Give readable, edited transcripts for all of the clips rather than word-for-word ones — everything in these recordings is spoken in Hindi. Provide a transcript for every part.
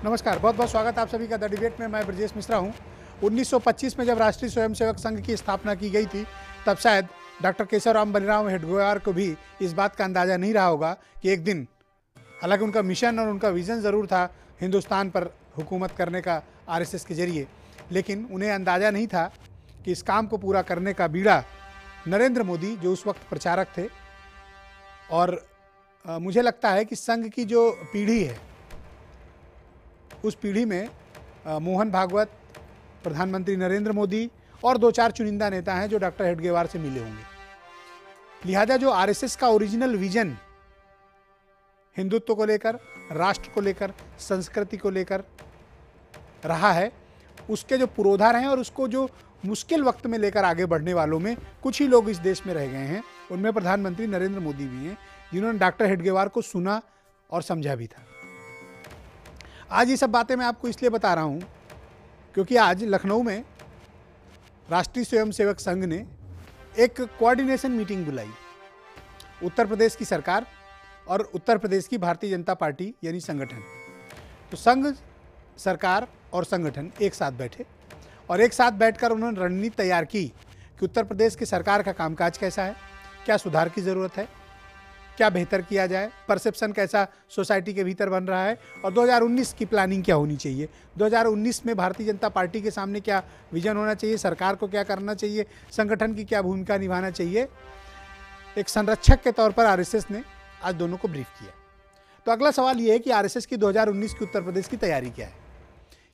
नमस्कार, बहुत बहुत स्वागत आप सभी का द डिबेट में। मैं ब्रजेश मिश्रा हूं। 1925 में जब राष्ट्रीय स्वयंसेवक संघ की स्थापना की गई थी, तब शायद डॉक्टर केशवराम बलिराम हेडगेवार को भी इस बात का अंदाज़ा नहीं रहा होगा कि एक दिन, हालांकि उनका मिशन और उनका विज़न ज़रूर था हिंदुस्तान पर हुकूमत करने का आरएसएस के जरिए, लेकिन उन्हें अंदाज़ा नहीं था कि इस काम को पूरा करने का बीड़ा नरेंद्र मोदी, जो उस वक्त प्रचारक थे, और मुझे लगता है कि संघ की जो पीढ़ी है, उस पीढ़ी में मोहन भागवत, प्रधानमंत्री नरेंद्र मोदी और दो चार चुनिंदा नेता हैं जो डॉक्टर हेडगेवार से मिले होंगे। लिहाजा जो आरएसएस का ओरिजिनल विजन हिंदुत्व को लेकर, राष्ट्र को लेकर, संस्कृति को लेकर रहा है, उसके जो पुरोधा रहे हैं और उसको जो मुश्किल वक्त में लेकर आगे बढ़ने वालों में कुछ ही लोग इस देश में रह गए हैं। उनमें प्रधानमंत्री नरेंद्र मोदी भी हैं, जिन्होंने डॉक्टर हेडगेवार को सुना और समझा भी था। आज ये सब बातें मैं आपको इसलिए बता रहा हूँ क्योंकि आज लखनऊ में राष्ट्रीय स्वयंसेवक संघ ने एक कोऑर्डिनेशन मीटिंग बुलाई। उत्तर प्रदेश की सरकार और उत्तर प्रदेश की भारतीय जनता पार्टी यानी संगठन, तो संघ, सरकार और संगठन एक साथ बैठे और एक साथ बैठकर उन्होंने रणनीति तैयार की कि उत्तर प्रदेश की सरकार का कामकाज कैसा है, क्या सुधार की ज़रूरत है, क्या बेहतर किया जाए, परसेप्शन कैसा सोसाइटी के भीतर बन रहा है और 2019 की प्लानिंग क्या होनी चाहिए, 2019 में भारतीय जनता पार्टी के सामने क्या विजन होना चाहिए, सरकार को क्या करना चाहिए, संगठन की क्या भूमिका निभाना चाहिए। एक संरक्षक के तौर पर आरएसएस ने आज दोनों को ब्रीफ किया। तो अगला सवाल ये है कि आरएसएस की 2019 की उत्तर प्रदेश की तैयारी क्या है।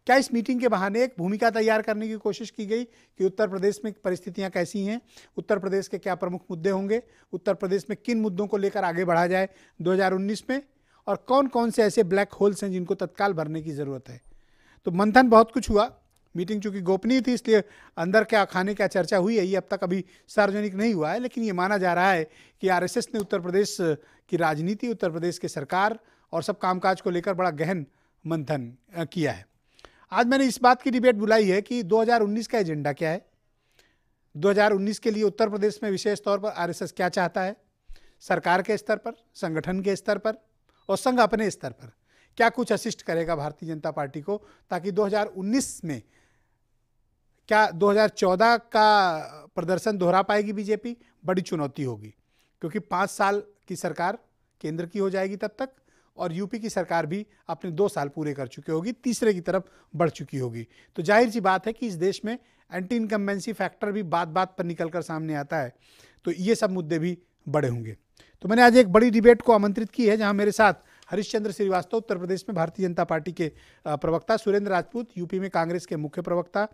क्या इस मीटिंग के बहाने एक भूमिका तैयार करने की कोशिश की गई कि उत्तर प्रदेश में परिस्थितियां कैसी हैं, उत्तर प्रदेश के क्या प्रमुख मुद्दे होंगे, उत्तर प्रदेश में किन मुद्दों को लेकर आगे बढ़ा जाए 2019 में, और कौन कौन से ऐसे ब्लैक होल्स हैं जिनको तत्काल भरने की ज़रूरत है। तो मंथन बहुत कुछ हुआ। मीटिंग चूँकि गोपनीय थी, इसलिए अंदर क्या खाने क्या चर्चा हुई है ये अब तक अभी सार्वजनिक नहीं हुआ है, लेकिन ये माना जा रहा है कि आरएसएस ने उत्तर प्रदेश की राजनीति, उत्तर प्रदेश के सरकार और सब कामकाज को लेकर बड़ा गहन मंथन किया है। आज मैंने इस बात की डिबेट बुलाई है कि 2019 का एजेंडा क्या है, 2019 के लिए उत्तर प्रदेश में विशेष तौर पर आरएसएस क्या चाहता है, सरकार के स्तर पर, संगठन के स्तर पर और संघ अपने स्तर पर क्या कुछ असिस्ट करेगा भारतीय जनता पार्टी को, ताकि 2019 में क्या 2014 का प्रदर्शन दोहरा पाएगी बीजेपी, बड़ी चुनौती होगी, क्योंकि 5 साल की सरकार केंद्र की हो जाएगी तब तक, और यूपी की सरकार भी अपने 2 साल पूरे कर चुकी होगी, तीसरे की तरफ बढ़ चुकी होगी। तो जाहिर सी बात है कि इस देश में एंटी इनकम्बेंसी फैक्टर भी बात बात पर निकलकर सामने आता है, तो ये सब मुद्दे भी बड़े होंगे। तो मैंने आज एक बड़ी डिबेट को आमंत्रित की है, जहां मेरे साथ हरीशचंद्र श्रीवास्तव, उत्तर प्रदेश में भारतीय जनता पार्टी के प्रवक्ता, सुरेंद्र राजपूत, यूपी में कांग्रेस के मुख्य प्रवक्ता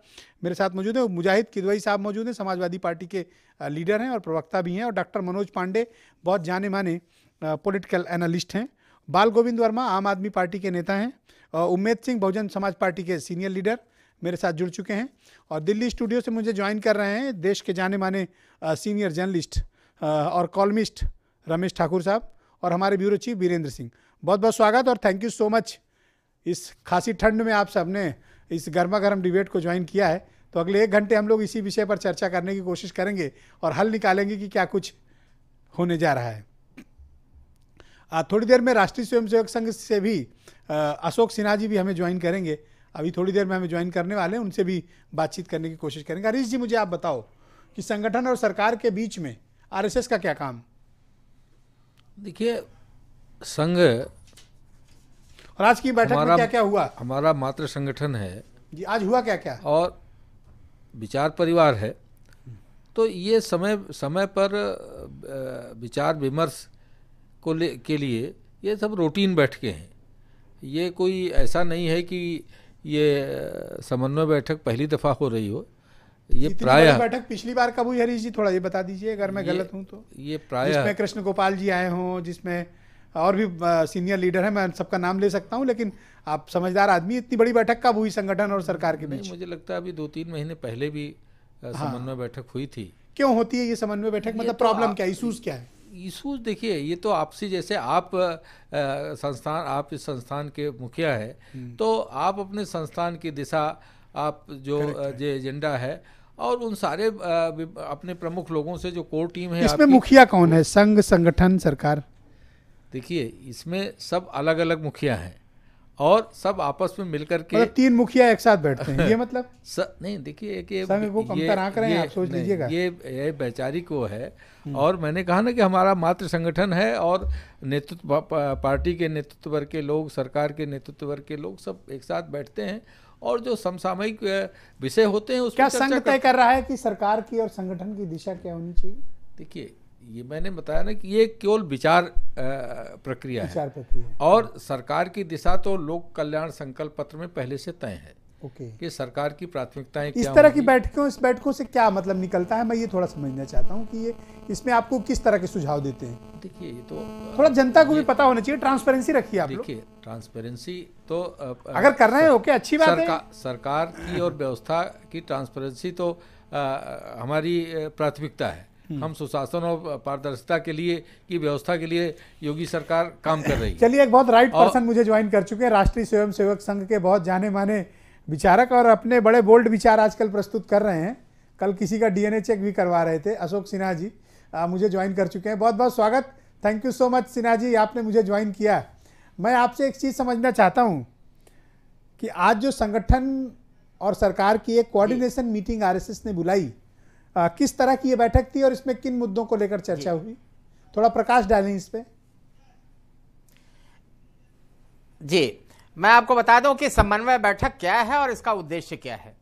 मेरे साथ मौजूद है, मुजाहिद किदवई साहब मौजूद हैं, समाजवादी पार्टी के लीडर हैं और प्रवक्ता भी हैं, और डॉक्टर मनोज पांडे बहुत जाने माने पॉलिटिकल एनालिस्ट हैं, बाल गोविंद वर्मा आम आदमी पार्टी के नेता हैं, उम्मेद सिंह बहुजन समाज पार्टी के सीनियर लीडर मेरे साथ जुड़ चुके हैं, और दिल्ली स्टूडियो से मुझे ज्वाइन कर रहे हैं देश के जाने माने सीनियर जर्नलिस्ट और कॉलमिस्ट रमेश ठाकुर साहब, और हमारे ब्यूरो चीफ वीरेंद्र सिंह। बहुत बहुत स्वागत और थैंक यू सो मच। इस खासी ठंड में आप सबने इस गर्मा गर्म डिबेट को ज्वाइन किया है, तो अगले 1 घंटे हम लोग इसी विषय पर चर्चा करने की कोशिश करेंगे और हल निकालेंगे कि क्या कुछ होने जा रहा है। थोड़ी देर में राष्ट्रीय स्वयंसेवक संघ से भी अशोक सिन्हा जी भी हमें ज्वाइन करेंगे, अभी थोड़ी देर में हमें ज्वाइन करने वाले हैं, उनसे भी बातचीत करने की कोशिश करेंगे। हरीश जी, मुझे आप बताओ कि संगठन और सरकार के बीच में आरएसएस का क्या काम। देखिए, संघ और आज की बैठक में क्या क्या हुआ। हमारा मातृ संगठन है जी, आज हुआ क्या क्या, और विचार परिवार है, तो ये समय समय पर विचार विमर्श के लिए ये सब रूटीन बैठकें हैं। ये कोई ऐसा नहीं है कि ये समन्वय बैठक पहली दफ़ा हो रही हो। ये प्रायः बैठक पिछली बार कब हुई, हरीश जी थोड़ा ये बता दीजिए अगर मैं गलत हूँ तो। ये प्रायः जिसमें कृष्ण गोपाल जी आए हों, जिसमें और भी सीनियर लीडर हैं, मैं सबका नाम ले सकता हूँ, लेकिन आप समझदार आदमी, इतनी बड़ी बैठक कब हुई संगठन और सरकार के बीच। मुझे लगता है अभी 2-3 महीने पहले भी समन्वय बैठक हुई थी। क्यों होती है ये समन्वय बैठक, मतलब प्रॉब्लम क्या, इशूज़ क्या है। इशूज़ देखिए, ये तो आपसी, जैसे आप संस्थान, आप इस संस्थान के मुखिया है, तो आप अपने संस्थान की दिशा, आप जो एजेंडा है और उन सारे अपने प्रमुख लोगों से जो कोर टीम है। इसमें मुखिया कौन है, संघ, संगठन, सरकार? देखिए, इसमें सब अलग अलग मुखिया हैं और सब आपस में मिलकर के मतलब 3 मुखिया एक साथ बैठते हैं, ये मतलब नहीं देखिए कि संघ को कमतर आंक रहे हैं आप, सोच लीजिएगा। ये वैचारिक वो है। और मैंने कहा ना कि हमारा मातृ संगठन है और नेतृत्व पार्टी के नेतृत्व वर्ग के लोग, सरकार के नेतृत्व वर्ग के लोग सब एक साथ बैठते हैं और जो समसामयिक विषय होते हैं उस क्या संघ तय कर रहा है कि सरकार की और संगठन की दिशा क्या होनी चाहिए? देखिए ये मैंने बताया ना कि ये केवल विचार प्रक्रिया है और सरकार की दिशा तो लोक कल्याण संकल्प पत्र में पहले से तय है कि सरकार की प्राथमिकताएं क्या इस तरह की बैठकों से क्या मतलब निकलता है, मैं ये थोड़ा समझना चाहता हूँ कि ये इसमें आपको किस तरह के सुझाव देते हैं? देखिए ये तो थोड़ा जनता को भी पता होना चाहिए, ट्रांसपेरेंसी रखिए आप। देखिए ट्रांसपेरेंसी तो अगर कर रहे हैं ओके, अच्छी बात है। सरकार की और व्यवस्था की ट्रांसपेरेंसी तो हमारी प्राथमिकता है। हम सुशासन और पारदर्शिता के लिए की व्यवस्था के लिए योगी सरकार काम कर रही है। चलिए, एक बहुत राइट पर्सन मुझे ज्वाइन कर चुके हैं, राष्ट्रीय स्वयंसेवक संघ के बहुत जाने माने विचारक और अपने बड़े बोल्ड विचार आजकल प्रस्तुत कर रहे हैं। कल किसी का डीएनए चेक भी करवा रहे थे, अशोक सिन्हा जी मुझे ज्वाइन कर चुके हैं। बहुत बहुत स्वागत, thank you so much Sinha ji, आपने मुझे ज्वाइन किया। मैं आपसे एक चीज़ समझना चाहता हूँ कि आज जो संगठन और सरकार की एक कोऑर्डिनेशन मीटिंग आरएसएस ने बुलाई, किस तरह की ये बैठक थी और इसमें किन मुद्दों को लेकर चर्चा हुई? थोड़ा प्रकाश डालें इस पे। जी, मैं आपको बता दूं कि समन्वय बैठक क्या है और इसका उद्देश्य क्या है।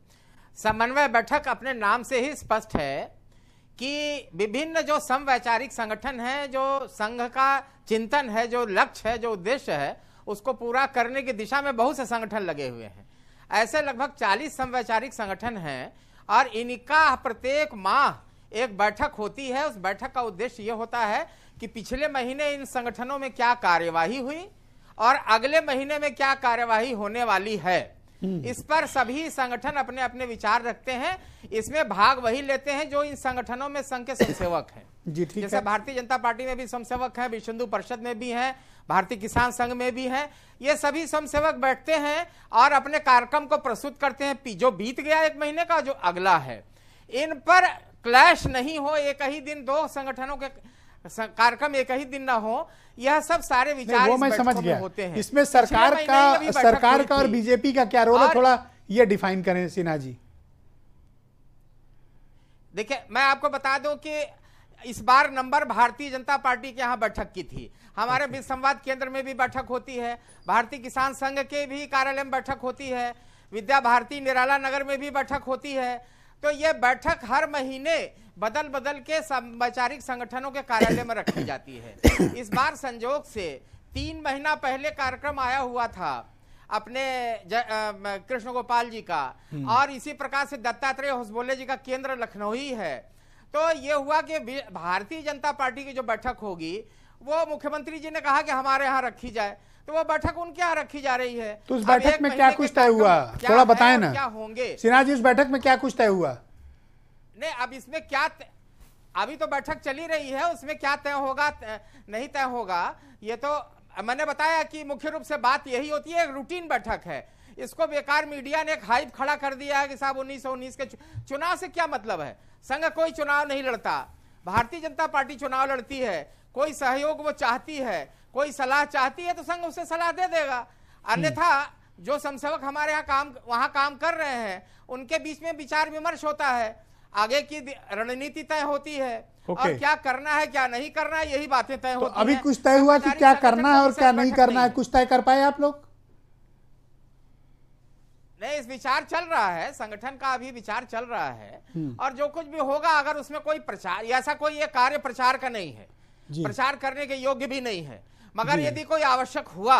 समन्वय बैठक अपने नाम से ही स्पष्ट है कि विभिन्न जो समवैचारिक संगठन है, जो संघ का चिंतन है, जो लक्ष्य है, जो उद्देश्य है, उसको पूरा करने की दिशा में बहुत से संगठन लगे हुए हैं। ऐसे लगभग 40 समवैचारिक संगठन हैं और इनका प्रत्येक माह एक बैठक होती है। उस बैठक का उद्देश्य यह होता है कि पिछले महीने इन संगठनों में क्या कार्यवाही हुई और अगले महीने में क्या कार्यवाही होने वाली है, इस पर सभी संगठन अपने अपने विचार रखते हैं। इसमें भाग वही लेते हैं जो इन संगठनों में संघ के स्वयंसेवक हैं। जी ठीक है। जैसे भारतीय जनता पार्टी में भी स्वयंसेवक हैं, विश्व हिंदू परिषद में भी हैं, भारतीय किसान संघ में भी हैं। ये सभी स्वयंसेवक बैठते हैं और अपने कार्यक्रम को प्रस्तुत करते हैं। जो बीत गया एक महीने का, जो अगला है, इन पर क्लैश नहीं हो, एक ही दिन दो संगठनों के कार्यक्रम एक ही दिन ना हो, यह सब सारे विचार वो मैं समझ गया होते हैं। इसमें सरकार का और बीजेपी का क्या रोल है, थोड़ा ये डिफाइन करें सिन्हा जी। देखिए, मैं आपको बता दूं कि इस बार नंबर भारतीय जनता पार्टी के यहाँ बैठक की थी। हमारे विश्व संवाद केंद्र में भी बैठक होती है, भारतीय किसान संघ के भी कार्यालय में बैठक होती है, विद्या भारती निराला नगर में भी बैठक होती है। तो ये बैठक हर महीने बदल बदल के समवैचारिक संगठनों के कार्यालय में रखी जाती है। इस बार संजोग से 3 महीना पहले कार्यक्रम आया हुआ था अपने कृष्ण गोपाल जी का, और इसी प्रकार से दत्तात्रेय होसबोले जी का केंद्र लखनऊ ही है। तो ये हुआ कि भारतीय जनता पार्टी की जो बैठक होगी वो मुख्यमंत्री जी ने कहा कि हमारे यहाँ रखी जाए, तो वो बैठक उनके यहाँ रखी जा रही है। तो उस बैठक में क्या कुछ तय हुआ, थोड़ा बताएं ना, क्या होंगे सिन्हा जी, उस बैठक में क्या कुछ तय हुआ? नहीं, अब इसमें क्या अभी तो बैठक चली रही है, उसमें क्या तय होगा नहीं तय होगा, ये तो मैंने बताया कि मुख्य रूप से बात यही होती है, एक रूटीन बैठक है। इसको बेकार मीडिया ने एक हाइप खड़ा कर दिया है कि साहब 1919 के चुनाव से क्या मतलब है। संघ कोई चुनाव नहीं लड़ता, भारतीय जनता पार्टी चुनाव लड़ती है। कोई सहयोग वो चाहती है, कोई सलाह चाहती है तो संघ उसे सलाह दे देगा। अन्यथा जो समसेवक हमारे यहाँ वहां काम कर रहे हैं उनके बीच में विचार विमर्श होता है, आगे की रणनीति तय होती है और क्या करना है क्या नहीं करना है, यही बातें तय होती हैं। अभी कुछ तय हुआ कि क्या करना है और क्या नहीं करना है, कुछ तय कर पाए आप लोग? नहीं, इस विचार चल रहा है, संगठन का अभी विचार चल रहा है, और जो कुछ भी होगा, अगर उसमें कोई प्रचार, ऐसा कोई ये कार्य प्रचार का नहीं है, प्रचार करने के योग्य भी नहीं है, मगर यदि कोई आवश्यक हुआ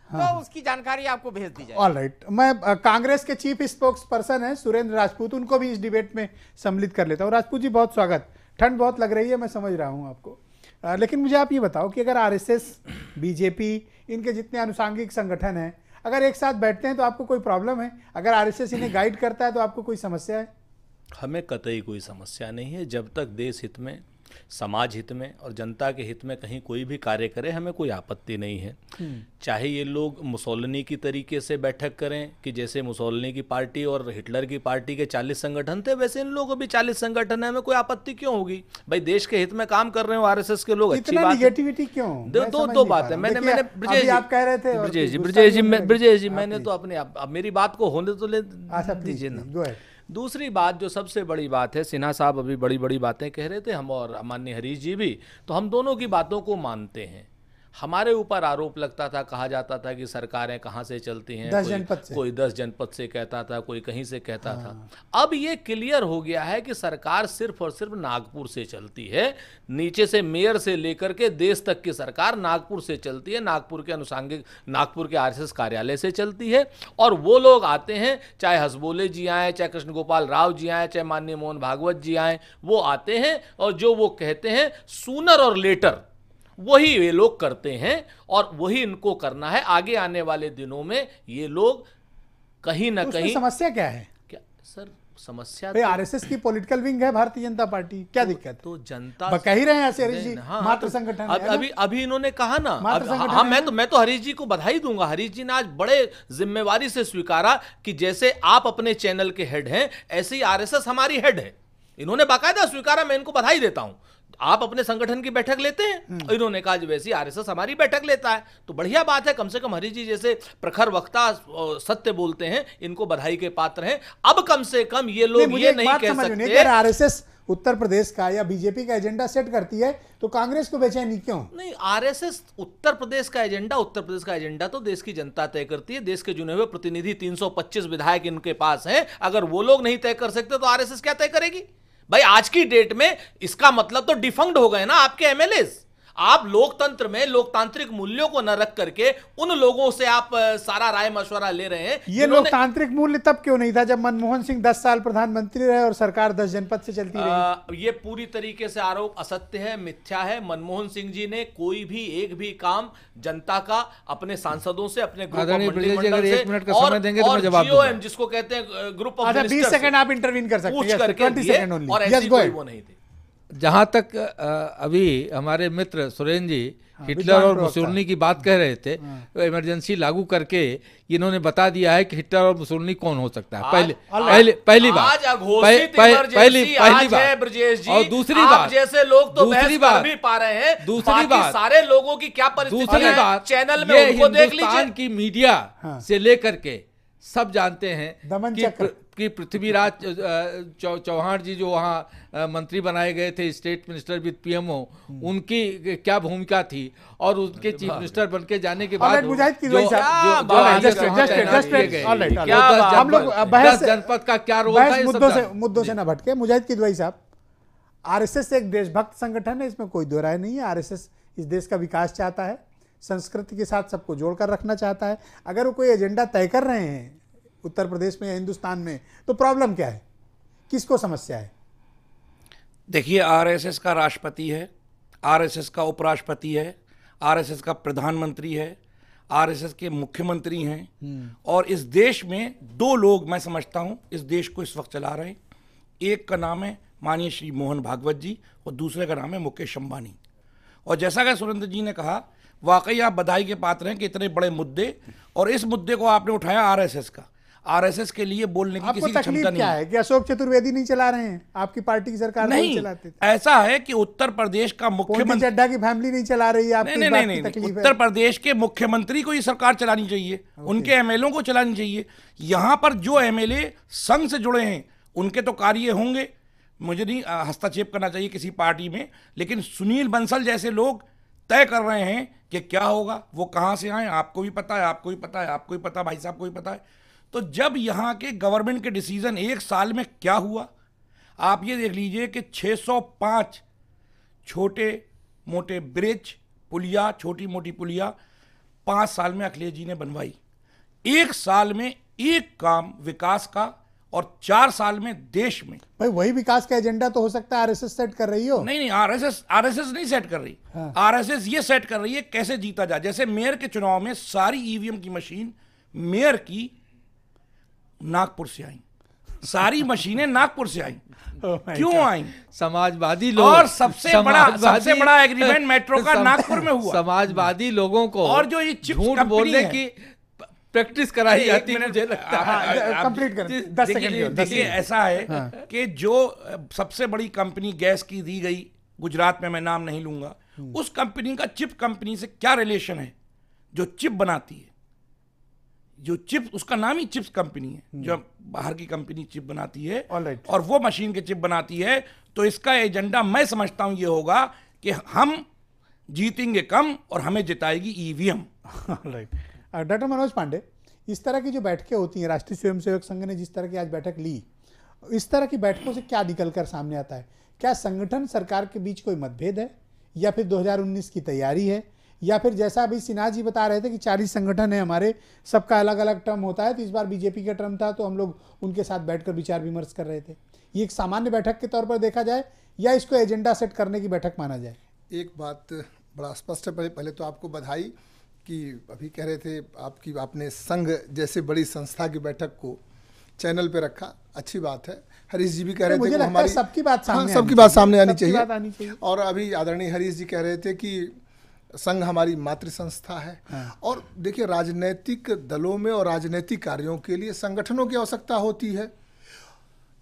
तो उसकी जानकारी आपको भेज दी जाए। ऑल राइट, मैं कांग्रेस के चीफ स्पोक्स पर्सन है सुरेंद्र राजपूत, उनको भी इस डिबेट में सम्मिलित कर लेता हूँ। राजपूत जी, बहुत स्वागत। ठंड बहुत लग रही है, मैं समझ रहा हूँ आपको, लेकिन मुझे आप ये बताओ कि अगर आरएसएस, बीजेपी, इनके जितने अनुषांगिक संगठन हैं, अगर एक साथ बैठते हैं तो आपको कोई प्रॉब्लम है? अगर आरएसएस इन्हें गाइड करता है तो आपको कोई समस्या है? हमें कतई कोई समस्या नहीं है, जब तक देश हित में समाज हित में और जनता के हित में कहीं कोई भी कार्य करे, हमें कोई आपत्ति नहीं है। चाहे ये लोग मुसोलिनी की तरीके से बैठक करें कि जैसे मुसोलिनी की पार्टी और हिटलर की पार्टी के 40 संगठन थे, वैसे इन लोगों को भी 40 संगठन है, हमें कोई आपत्ति क्यों होगी? भाई देश के हित में काम कर रहे हो आरएसएस के लोग, अच्छी बात है। निगेटिविटी क्यों? दो बात है। मैंने आप कह रहे थे ब्रजेश जी मैंने तो अपने अब मेरी बात को होने तो ले दीजिए ना। दूसरी बात, जो सबसे बड़ी बात है, सिन्हा साहब अभी बड़ी बड़ी बातें कह रहे थे, हम और माननीय हरीश जी भी, तो हम दोनों की बातों को मानते हैं। हमारे ऊपर आरोप लगता था, कहा जाता था कि सरकारें कहाँ से चलती हैं, कोई 10 जनपद से कहता था, कोई कहीं से कहता था। अब ये क्लियर हो गया है कि सरकार सिर्फ और सिर्फ नागपुर से चलती है। नीचे से मेयर से लेकर के देश तक की सरकार नागपुर से चलती है, नागपुर के अनुसांगिक, नागपुर के आरएसएस कार्यालय से चलती है। और वो लोग आते हैं, चाहे हसबोले जी आए, चाहे कृष्ण गोपाल राव जी आए, चाहे माननीय मोहन भागवत जी आए, वो आते हैं और जो वो कहते हैं सूनर और लेटर वही ये लोग करते हैं और वही इनको करना है। आगे आने वाले दिनों में ये लोग कहीं ना कहीं, समस्या क्या है? क्या सर समस्या? तो आरएसएस की पॉलिटिकल विंग है भारतीय जनता पार्टी, क्या दिक्कत? तो जनता कह ही रहे हैं ऐसे हरीश जी, मात्र संगठन अभी इन्होंने कहा ना, हाँ मैं तो हरीश जी को बधाई दूंगा। हरीश जी ने आज बड़े जिम्मेवारी से स्वीकारा कि जैसे आप अपने चैनल के हेड हैं, ऐसे ही आरएसएस हमारी हेड है। इन्होंने बाकायदा स्वीकारा, मैं इनको बधाई देता हूं। आप अपने संगठन की बैठक लेते हैं, इन्होंने कहा वैसे आरएसएस हमारी बैठक लेता है, तो बढ़िया बात है। कम से कम हरीश जी जैसे प्रखर वक्ता सत्य बोलते हैं, इनको बधाई के पात्र हैं। अब कम से कम ये लोग ये नहीं कह सकते आरएसएस उत्तर प्रदेश का या बीजेपी का एजेंडा सेट करती है तो कांग्रेस को बेचैनी क्यों? नहीं, आरएसएस उत्तर प्रदेश का एजेंडा तो देश की जनता तय करती है। देश के चुने हुए प्रतिनिधि 325 विधायक इनके पास हैं। अगर वो लोग नहीं तय कर सकते तो आरएसएस क्या तय करेगी? भाई आज की डेट में इसका मतलब तो डिफंक्ट हो गए ना आपके एमएलएस। आप लोकतंत्र में लोकतांत्रिक मूल्यों को न रख करके उन लोगों से आप सारा राय मशवरा ले रहे हैं। ये लोकतांत्रिक मूल्य तब क्यों नहीं था जब मनमोहन सिंह 10 साल प्रधानमंत्री रहे और सरकार 10 जनपद से चलती रही? ये पूरी तरीके से आरोप असत्य है, मिथ्या है। मनमोहन सिंह जी ने कोई भी एक भी काम जनता का अपने सांसदों से, अपने ग्रुप ऑफ मंत्रिमंडल से और जिसको कहते हैं ग्रुप ऑफ 20 सेकंड आप इंटरवीन कर सकते हैं, 20 सेकंड ओनली, और ऐसी कोई वो नहीं थी। जहां तक अभी हमारे मित्र सुरेंद्र जी हिटलर और मुसोलिनी की बात कह रहे थे, तो इमरजेंसी लागू करके इन्होंने बता दिया है कि हिटलर और मुसोलिनी कौन हो सकता है। पहली बात, और दूसरी बात, जैसे लोग तो दूसरी बात भी पा रहे हैं, दूसरी बात सारे लोगों की क्या परिस्थिति है चैनल में उनको देख लीजिए। हिंदुस्तान की मीडिया से लेकर के सब जानते हैं कि पृथ्वीराज चौहान जी जो वहाँ मंत्री बनाए गए थे, स्टेट मिनिस्टर विद पीएमओ, उनकी क्या भूमिका थी और उनके चीफ मिनिस्टर बन के जाने के बाद जनपद का क्या रोल था। मुद्दों से न भटके। मुजाहिद किदवई साहब, आरएसएस एक देशभक्त संगठन है, इसमें कोई दो राय नहीं है। आरएसएस इस देश का विकास चाहता है, संस्कृति के साथ सबको जोड़कर रखना चाहता है। अगर वो कोई एजेंडा तय कर रहे हैं उत्तर प्रदेश में या हिंदुस्तान में, तो प्रॉब्लम क्या है, किसको समस्या है? देखिए, आरएसएस का राष्ट्रपति है, आरएसएस का उपराष्ट्रपति है, आरएसएस का प्रधानमंत्री है, आरएसएस के मुख्यमंत्री हैं, और इस देश में दो लोग मैं समझता हूं इस देश को इस वक्त चला रहे हैं। एक का नाम है माननीय श्री मोहन भागवत जी और दूसरे का नाम है मुकेश अंबानी। और जैसा कि सुरेंद्र जी ने कहा, वाकई आप बधाई के पात्र हैं कि इतने बड़े मुद्दे, और इस मुद्दे को आपने उठाया आरएसएस का। आरएसएस के लिए बोलने की किसी की क्षमता नहीं है कि अशोक चतुर्वेदी नहीं चला रहे हैं, आपकी पार्टी की सरकार नहीं चलाते थे। ऐसा है कि उत्तर प्रदेश का मुख्यमंत्री, चड्ढा की फैमिली नहीं चला रही है, आपकी नहीं, उत्तर प्रदेश के मुख्यमंत्री को ये सरकार चलानी चाहिए, उनके एमएलए को चलानी चाहिए। यहां पर जो एमएलए संघ से जुड़े हैं उनके तो कार्य होंगे, मुझे नहीं हस्तक्षेप करना चाहिए किसी पार्टी में, लेकिन सुनील बंसल जैसे लोग तय कर रहे हैं कि क्या होगा, वो कहां से आए, आपको भी पता है, आपको भी पता है, आपको भी पता है, भाई साहब को भी पता है। तो जब यहाँ के गवर्नमेंट के डिसीजन एक साल में क्या हुआ, आप ये देख लीजिए कि 605 छोटे मोटे ब्रिज, पुलिया, छोटी मोटी पुलिया 5 साल में अखिलेश जी ने बनवाई। एक साल में एक काम विकास का, और 4 साल में देश में। भाई वही विकास का एजेंडा तो हो सकता है आरएसएस सेट कर रही हो। नहीं, आरएसएस नहीं सेट कर रही। आरएसएस ये सेट कर रही है कैसे जीता जाए। जैसे मेयर के चुनाव में सारी ईवीएम की मशीन मेयर की नागपुर से आई, सारी मशीनें नागपुर से आई। क्यों आई? समाजवादी लोग, और सबसे बड़ा एग्रीमेंट मेट्रो का नागपुर में हुआ। समाजवादी लोगों को और जो ये चिप्स झूठ बोलने की प्रैक्टिस कराई जाती है, मुझे लगता है। कंप्लीट कर 10 सेकंड। देखिए ऐसा है कि जो सबसे बड़ी कंपनी गैस की दी गई गुजरात में, मैं नाम नहीं लूंगा, उस कंपनी का चिप कंपनी से क्या रिलेशन है? जो चिप बनाती है, जो चिप, उसका नाम ही चिप्स कंपनी है। जो बाहर की कंपनी चिप बनाती है और वो मशीन के चिप बनाती है, तो इसका एजेंडा मैं समझता हूं ये होगा कि हम जीतेंगे कम और हमें जिताएगी ईवीएम। डॉक्टर मनोज पांडे, इस तरह की जो बैठकें होती हैं, राष्ट्रीय स्वयंसेवक संघ ने जिस तरह की आज बैठक ली, इस तरह की बैठकों से क्या निकलकर सामने आता है? क्या संगठन सरकार के बीच कोई मतभेद है, या फिर 2019 की तैयारी है, या फिर जैसा अभी सिन्हा जी बता रहे थे कि 40 संगठन है हमारे, सबका अलग अलग टर्म होता है, तो इस बार बीजेपी का टर्म था तो हम लोग उनके साथ बैठकर विचार विमर्श कर रहे थे। ये एक सामान्य बैठक के तौर पर देखा जाए या इसको एजेंडा सेट करने की बैठक माना जाए? एक बात बड़ा स्पष्ट है। पहले तो आपको बधाई कि अभी कह रहे थे आपने संघ जैसे बड़ी संस्था की बैठक को चैनल पे रखा, अच्छी बात है। हरीश जी भी कह रहे थे कि हमारी सबकी बात सामने आनी चाहिए। और अभी आदरणीय हरीश जी कह रहे थे कि संघ हमारी मातृ संस्था है। और देखिए, राजनीतिक दलों में और राजनीतिक कार्यों के लिए संगठनों की आवश्यकता होती है।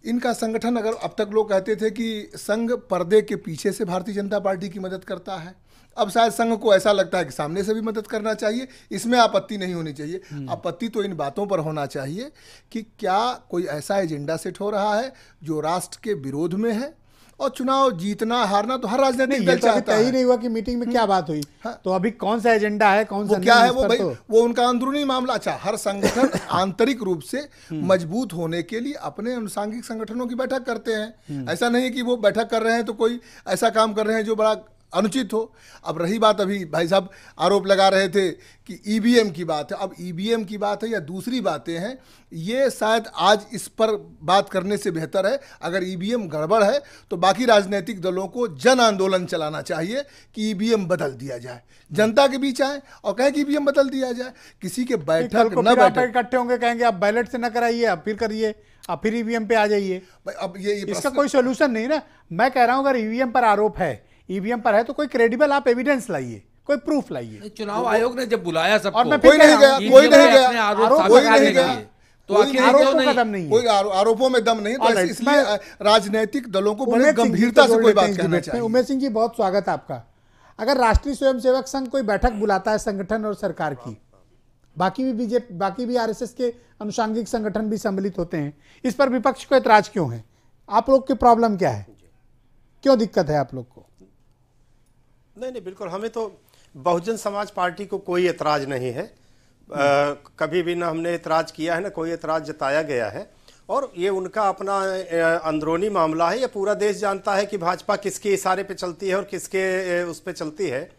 इनका संगठन, अगर अब तक लोग कहते थे कि संघ पर्दे के पीछे से भारतीय जनता पार्टी की मदद करता है, अब शायद संघ को ऐसा लगता है कि सामने से भी मदद करना चाहिए। इसमें आपत्ति नहीं होनी चाहिए। आपत्ति तो इन बातों पर होना चाहिए कि क्या कोई ऐसा एजेंडा सेट हो रहा है जो राष्ट्र के विरोध में है। और चुनाव जीतना हारना तो हर राजनीतिक दल चाहता है। तय नहीं हुआ कि मीटिंग में क्या बात हुई। तो अभी कौन सा एजेंडा है, कौन सा क्या है, वो भाई वो उनका अंदरूनी मामला। अच्छा, हर संगठन आंतरिक रूप से मजबूत होने के लिए अपने अनुसांगिक संगठनों की बैठक करते हैं। ऐसा नहीं कि वो बैठक कर रहे हैं तो कोई ऐसा काम कर रहे हैं जो बड़ा अनुचित हो। अब रही बात, अभी भाई साहब आरोप लगा रहे थे कि ईवीएम की बात है। अब ईवीएम की बात है या दूसरी बातें हैं, ये शायद आज इस पर बात करने से बेहतर है। अगर ईवीएम गड़बड़ है तो बाकी राजनीतिक दलों को जन आंदोलन चलाना चाहिए कि ईवीएम बदल दिया जाए। जनता के बीच आए और कहें कि ईवीएम बदल दिया जाए। किसी के बैठक न बैठक इकट्ठे होंगे, कहेंगे आप बैलेट से न कराइए, आप फिर करिए, आप फिर ईवीएम पे आ जाइए। अब ये इसका कोई सोल्यूशन नहीं ना। मैं कह रहा हूं अगर ईवीएम पर आरोप है, ईवीएम पर है, तो कोई क्रेडिबल आप एविडेंस लाइए, कोई प्रूफ लाइए। चुनाव आयोग ने जब बुलाया सबको, कोई नहीं गया, कोई नहीं गया, तो कदम नहीं है, कोई आरोपों में दम नहीं। तो इसलिए राजनीतिक दलों को बड़े गंभीरता से कोई बात करना चाहिए। उमेश सिंह जी, बहुत स्वागत है आपका। अगर राष्ट्रीय स्वयंसेवक संघ कोई बैठक बुलाता है संगठन और सरकार की, बाकी भी बीजेपी, बाकी भी आरएसएस के अनुषांगिक संगठन भी सम्मिलित होते हैं, इस पर विपक्ष को ऐतराज क्यों है? आप लोग की प्रॉब्लम क्या है, क्यों दिक्कत है आप लोग को? नहीं, बिल्कुल, हमें तो बहुजन समाज पार्टी को कोई एतराज नहीं है। कभी भी ना हमने एतराज किया है, ना कोई एतराज जताया गया है। और ये उनका अपना अंदरूनी मामला है। ये पूरा देश जानता है कि भाजपा किसके इशारे पे चलती है और किसके उस पे चलती है।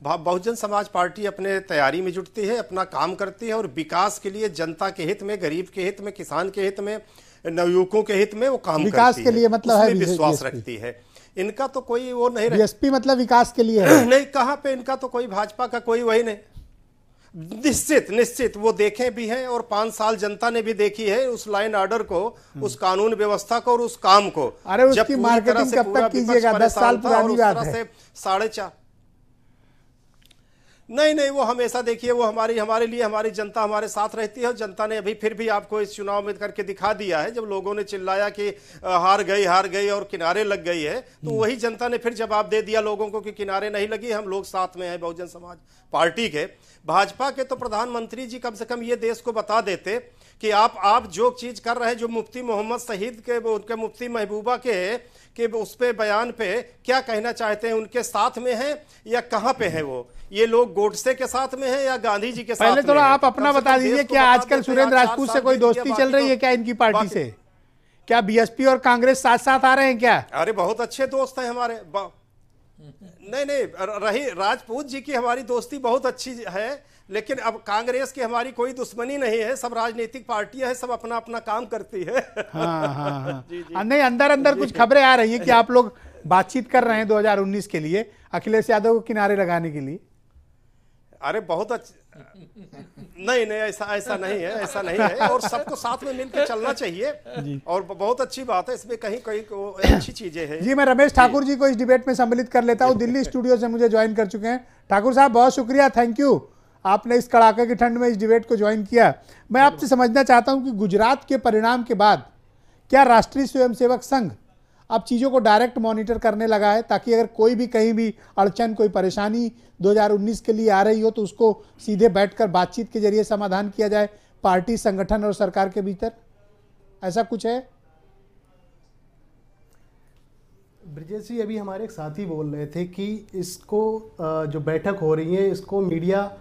बहुजन समाज पार्टी अपने तैयारी में जुटती है, अपना काम करती है और विकास के लिए, जनता के हित में, गरीब के हित में, किसान के हित में, नवयुवकों के हित में वो काम करती है। विकास के लिए मतलब है, विश्वास रखती है। इनका तो कोई वो नहीं, बीएसपी मतलब विकास के लिए है। नहीं, कहां पे इनका तो कोई भाजपा का कोई वही नहीं। निश्चित वो देखे भी हैं और 5 साल जनता ने भी देखी है उस लाइन ऑर्डर को, उस कानून व्यवस्था को और उस काम को। अरे उसकी मार्केटिंग कब तक कीजिएगा? 10 साल पुरानी बात है। 4.5 नहीं, वो हमेशा देखिए, वो हमारे लिए हमारी जनता हमारे साथ रहती है। और जनता ने अभी फिर भी आपको इस चुनाव में करके दिखा दिया है। जब लोगों ने चिल्लाया कि हार गई और किनारे लग गई है, तो वही जनता ने फिर जवाब दे दिया लोगों को कि किनारे नहीं लगी, हम लोग साथ में हैं बहुजन समाज पार्टी के। भाजपा के तो प्रधानमंत्री जी कम से कम ये देश को बता देते कि आप जो चीज कर रहे हैं, जो मुफ्ती मोहम्मद शहीद के, उनके मुफ्ती महबूबा के उस पे बयान पे क्या कहना चाहते हैं, उनके साथ में हैं या कहां पे हैं वो? ये लोग गोडसे के साथ में हैं या गांधी जी के साथ में? पहले थोड़ा आप अपना बता दीजिए, क्या आजकल सुरेंद्र राजपूत से कोई दोस्ती चल रही है क्या इनकी पार्टी से? क्या बीएसपी और कांग्रेस साथ साथ आ रहे हैं क्या? अरे बहुत अच्छे दोस्त हैं हमारे। नहीं, रही राजपूत जी की हमारी दोस्ती बहुत अच्छी है, लेकिन अब कांग्रेस की हमारी कोई दुश्मनी नहीं है। सब राजनीतिक पार्टियां हैं, सब अपना अपना काम करती है। हाँ। नहीं, अंदर कुछ खबरें आ रही है कि आप लोग बातचीत कर रहे हैं 2019 के लिए, अखिलेश यादव को किनारे लगाने के लिए। अरे बहुत अच्छा, नहीं नहीं, ऐसा नहीं है, ऐसा नहीं है, और सबको साथ में मिलकर चलना चाहिए, और बहुत अच्छी बात है इसमें, कहीं कहीं अच्छी चीजें हैं जी। मैं रमेश ठाकुर जी को इस डिबेट में सम्मिलित कर लेता हूँ, दिल्ली स्टूडियो से मुझे ज्वाइन कर चुके हैं। ठाकुर साहब बहुत शुक्रिया, थैंक यू, आपने इस कड़ाके की ठंड में इस डिबेट को ज्वाइन किया। मैं आपसे समझना चाहता हूँ कि गुजरात के परिणाम के बाद क्या राष्ट्रीय स्वयंसेवक संघ अब चीज़ों को डायरेक्ट मॉनिटर करने लगा है, ताकि अगर कोई भी कहीं भी अड़चन, कोई परेशानी 2019 के लिए आ रही हो तो उसको सीधे बैठकर बातचीत के जरिए समाधान किया जाए पार्टी, संगठन और सरकार के भीतर? ऐसा कुछ है? ब्रिजेश जी, अभी हमारे एक साथी बोल रहे थे कि इसको जो बैठक हो रही है इसको मीडिया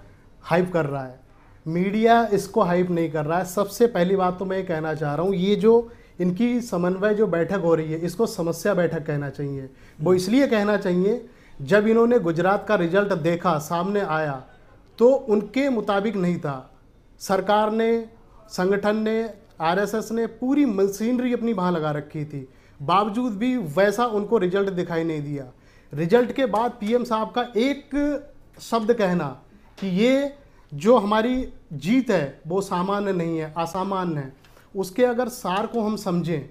हाइप कर रहा है। मीडिया इसको हाइप नहीं कर रहा है। सबसे पहली बात तो मैं ये कहना चाह रहा हूँ, ये जो इनकी समन्वय जो बैठक हो रही है इसको समस्या बैठक कहना चाहिए। वो इसलिए कहना चाहिए, जब इन्होंने गुजरात का रिजल्ट देखा, सामने आया, तो उनके मुताबिक नहीं था। सरकार ने, संगठन ने, आरएसएस ने पूरी मशीनरी अपनी वहाँ लगा रखी थी, बावजूद भी वैसा उनको रिजल्ट दिखाई नहीं दिया। रिजल्ट के बाद पीएम साहब का एक शब्द कहना कि ये जो हमारी जीत है वो सामान्य नहीं है, असामान्य है, उसके अगर सार को हम समझें,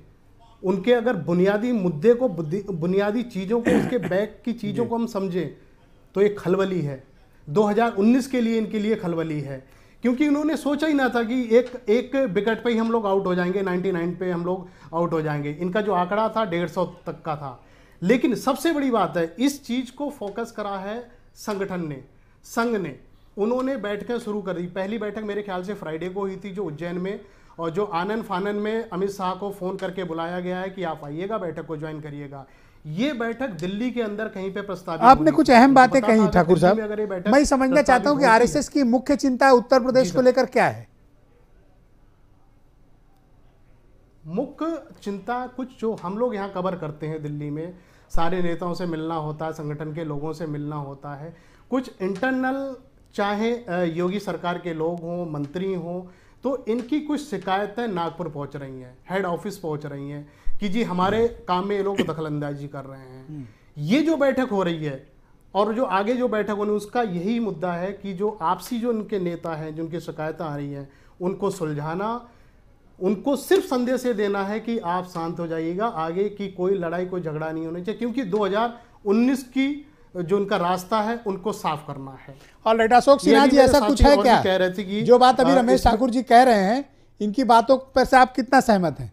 उनके अगर बुनियादी मुद्दे को, बुनियादी चीज़ों को, उसके बैक की चीज़ों को हम समझें, तो ये खलबली है। 2019 के लिए इनके लिए खलबली है, क्योंकि इन्होंने सोचा ही ना था कि एक विकेट पे ही हम लोग आउट हो जाएंगे, 99 पे हम लोग आउट हो जाएंगे। इनका जो आंकड़ा था 150 तक का था। लेकिन सबसे बड़ी बात है, इस चीज़ को फोकस करा है संगठन ने, संघ ने। उन्होंने बैठकें शुरू कर दी। पहली बैठक मेरे ख्याल से फ्राइडे को हुई थी, जो उज्जैन में, और जो आनन फानन में अमित शाह को फोन करके बुलाया गया है कि आप आइएगा, बैठक को ज्वाइन करिएगा। ये बैठक दिल्ली के अंदर कहीं पे प्रस्तावित, आपने कुछ अहम बातें कही ठाकुर साहब। मैं समझना चाहता हूं कि आरएसएस की मुख्य चिंता उत्तर प्रदेश को लेकर क्या है? मुख्य चिंता कुछ जो हम लोग यहाँ कवर करते हैं, दिल्ली में सारे नेताओं से मिलना होता है, संगठन के लोगों से मिलना होता है, कुछ इंटरनल, चाहे योगी सरकार के लोग हों, मंत्री हों, तो इनकी कुछ शिकायतें नागपुर पहुंच रही हैं, हेड ऑफिस पहुंच रही हैं कि जी हमारे काम में ये लोग दखलंदाजी कर रहे हैं। ये जो बैठक हो रही है और जो आगे जो बैठक होनी, उसका यही मुद्दा है कि जो आपसी जो उनके नेता हैं, जिनकी शिकायतें आ रही हैं, उनको सुलझाना, उनको सिर्फ संदेश ये देना है कि आप शांत हो जाइएगा, आगे की कोई लड़ाई, कोई झगड़ा नहीं होना चाहिए, क्योंकि 2019 की जो उनका रास्ता है उनको साफ करना है। और अशोक सिन्हा जी, ऐसा कुछ है क्या? कह रहे थे कि जो बात अभी रमेश ठाकुर जी कह रहे हैं, इनकी बातों पर से आप कितना सहमत हैं?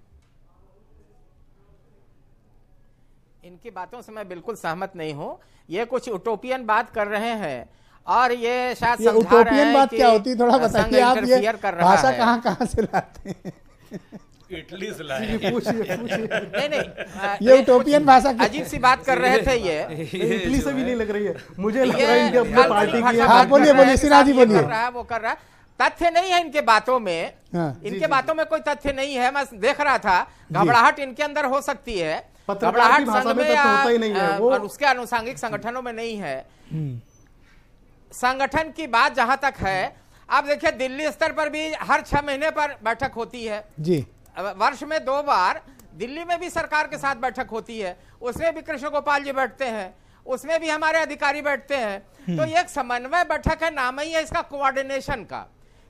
इनकी बातों से मैं बिल्कुल सहमत नहीं हूं। ये कुछ यूटोपियन बात कर रहे हैं, और ये शायद समझा रहे हैं यूटोपियन बात क्या होती है, थोड़ा बताइए आप। ये भाषा कहाँ से लाते हैं? इटली से लाए। नहीं, ये यूटोपियन भाषा अजीब सी बात कर रहे थे। ये इटली से भी नहीं लग रही है, मुझे लग रहा है कि अपने पार्टी की है। हाँ, बोलिए सिन्हा जी, बोलिए। वो कर रहा है, तथ्य नहीं है इनके बातों में। इनके बातों में कोई तथ्य नहीं है। मैं देख रहा था, घबराहट इनके अंदर हो सकती है, घबराहट संघ में या उसके आनुषंगिक संगठनों में नहीं है। संगठन की बात जहां तक है, आप देखिए दिल्ली स्तर पर भी हर 6 महीने पर बैठक होती है जी। वर्ष में 2 बार दिल्ली में भी सरकार के साथ बैठक होती है, उसमें भी कृष्ण गोपाल जी बैठते हैं, उसमें भी हमारे अधिकारी बैठते हैं। तो ये एक समन्वय बैठक है, नाम ही है इसका कोऑर्डिनेशन का।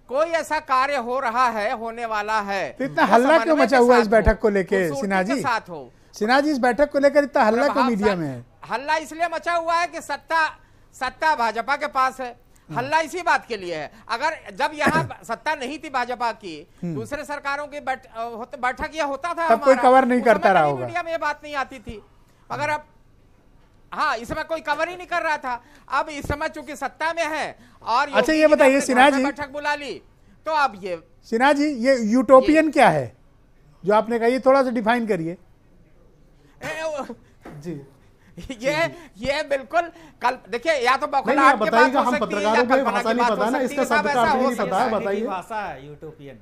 कोई ऐसा कार्य हो रहा है, होने वाला है, तो इतना हल्ला क्यों मचा हुआ इस बैठक को लेके सिन्हा जी? साथ हो सिन्हा जी, इस बैठक को लेकर इतना हल्ला क्यों मीडिया में है? हल्ला इसलिए मचा हुआ है कि सत्ता भाजपा के पास है। हल्ला इसी बात के लिए है। अगर जब यहाँ सत्ता नहीं थी भाजपा की, दूसरे सरकारों की बैठक यह होता था, तब कोई कवर नहीं करता रहा होगा, मीडिया में ये बात नहीं आती थी। मगर अब हाँ, इस समय कोई कवर ही नहीं कर रहा था। अब इस समय चूंकि सत्ता में है और अच्छा ये बताइए सिन्हा जी, बैठक बुला ली, तो अब ये सिन्हा जी, ये यूटोपियन क्या है जो आपने कहा? ये थोड़ा सा डिफाइन करिए जी। ये बिल्कुल कल देखिए, या तो बखलाहट की बात हो सकती है, या भाषा नहीं पता ना, इसका शब्द का अर्थ नहीं पता है, बताइए। भाषा है यूटोपियन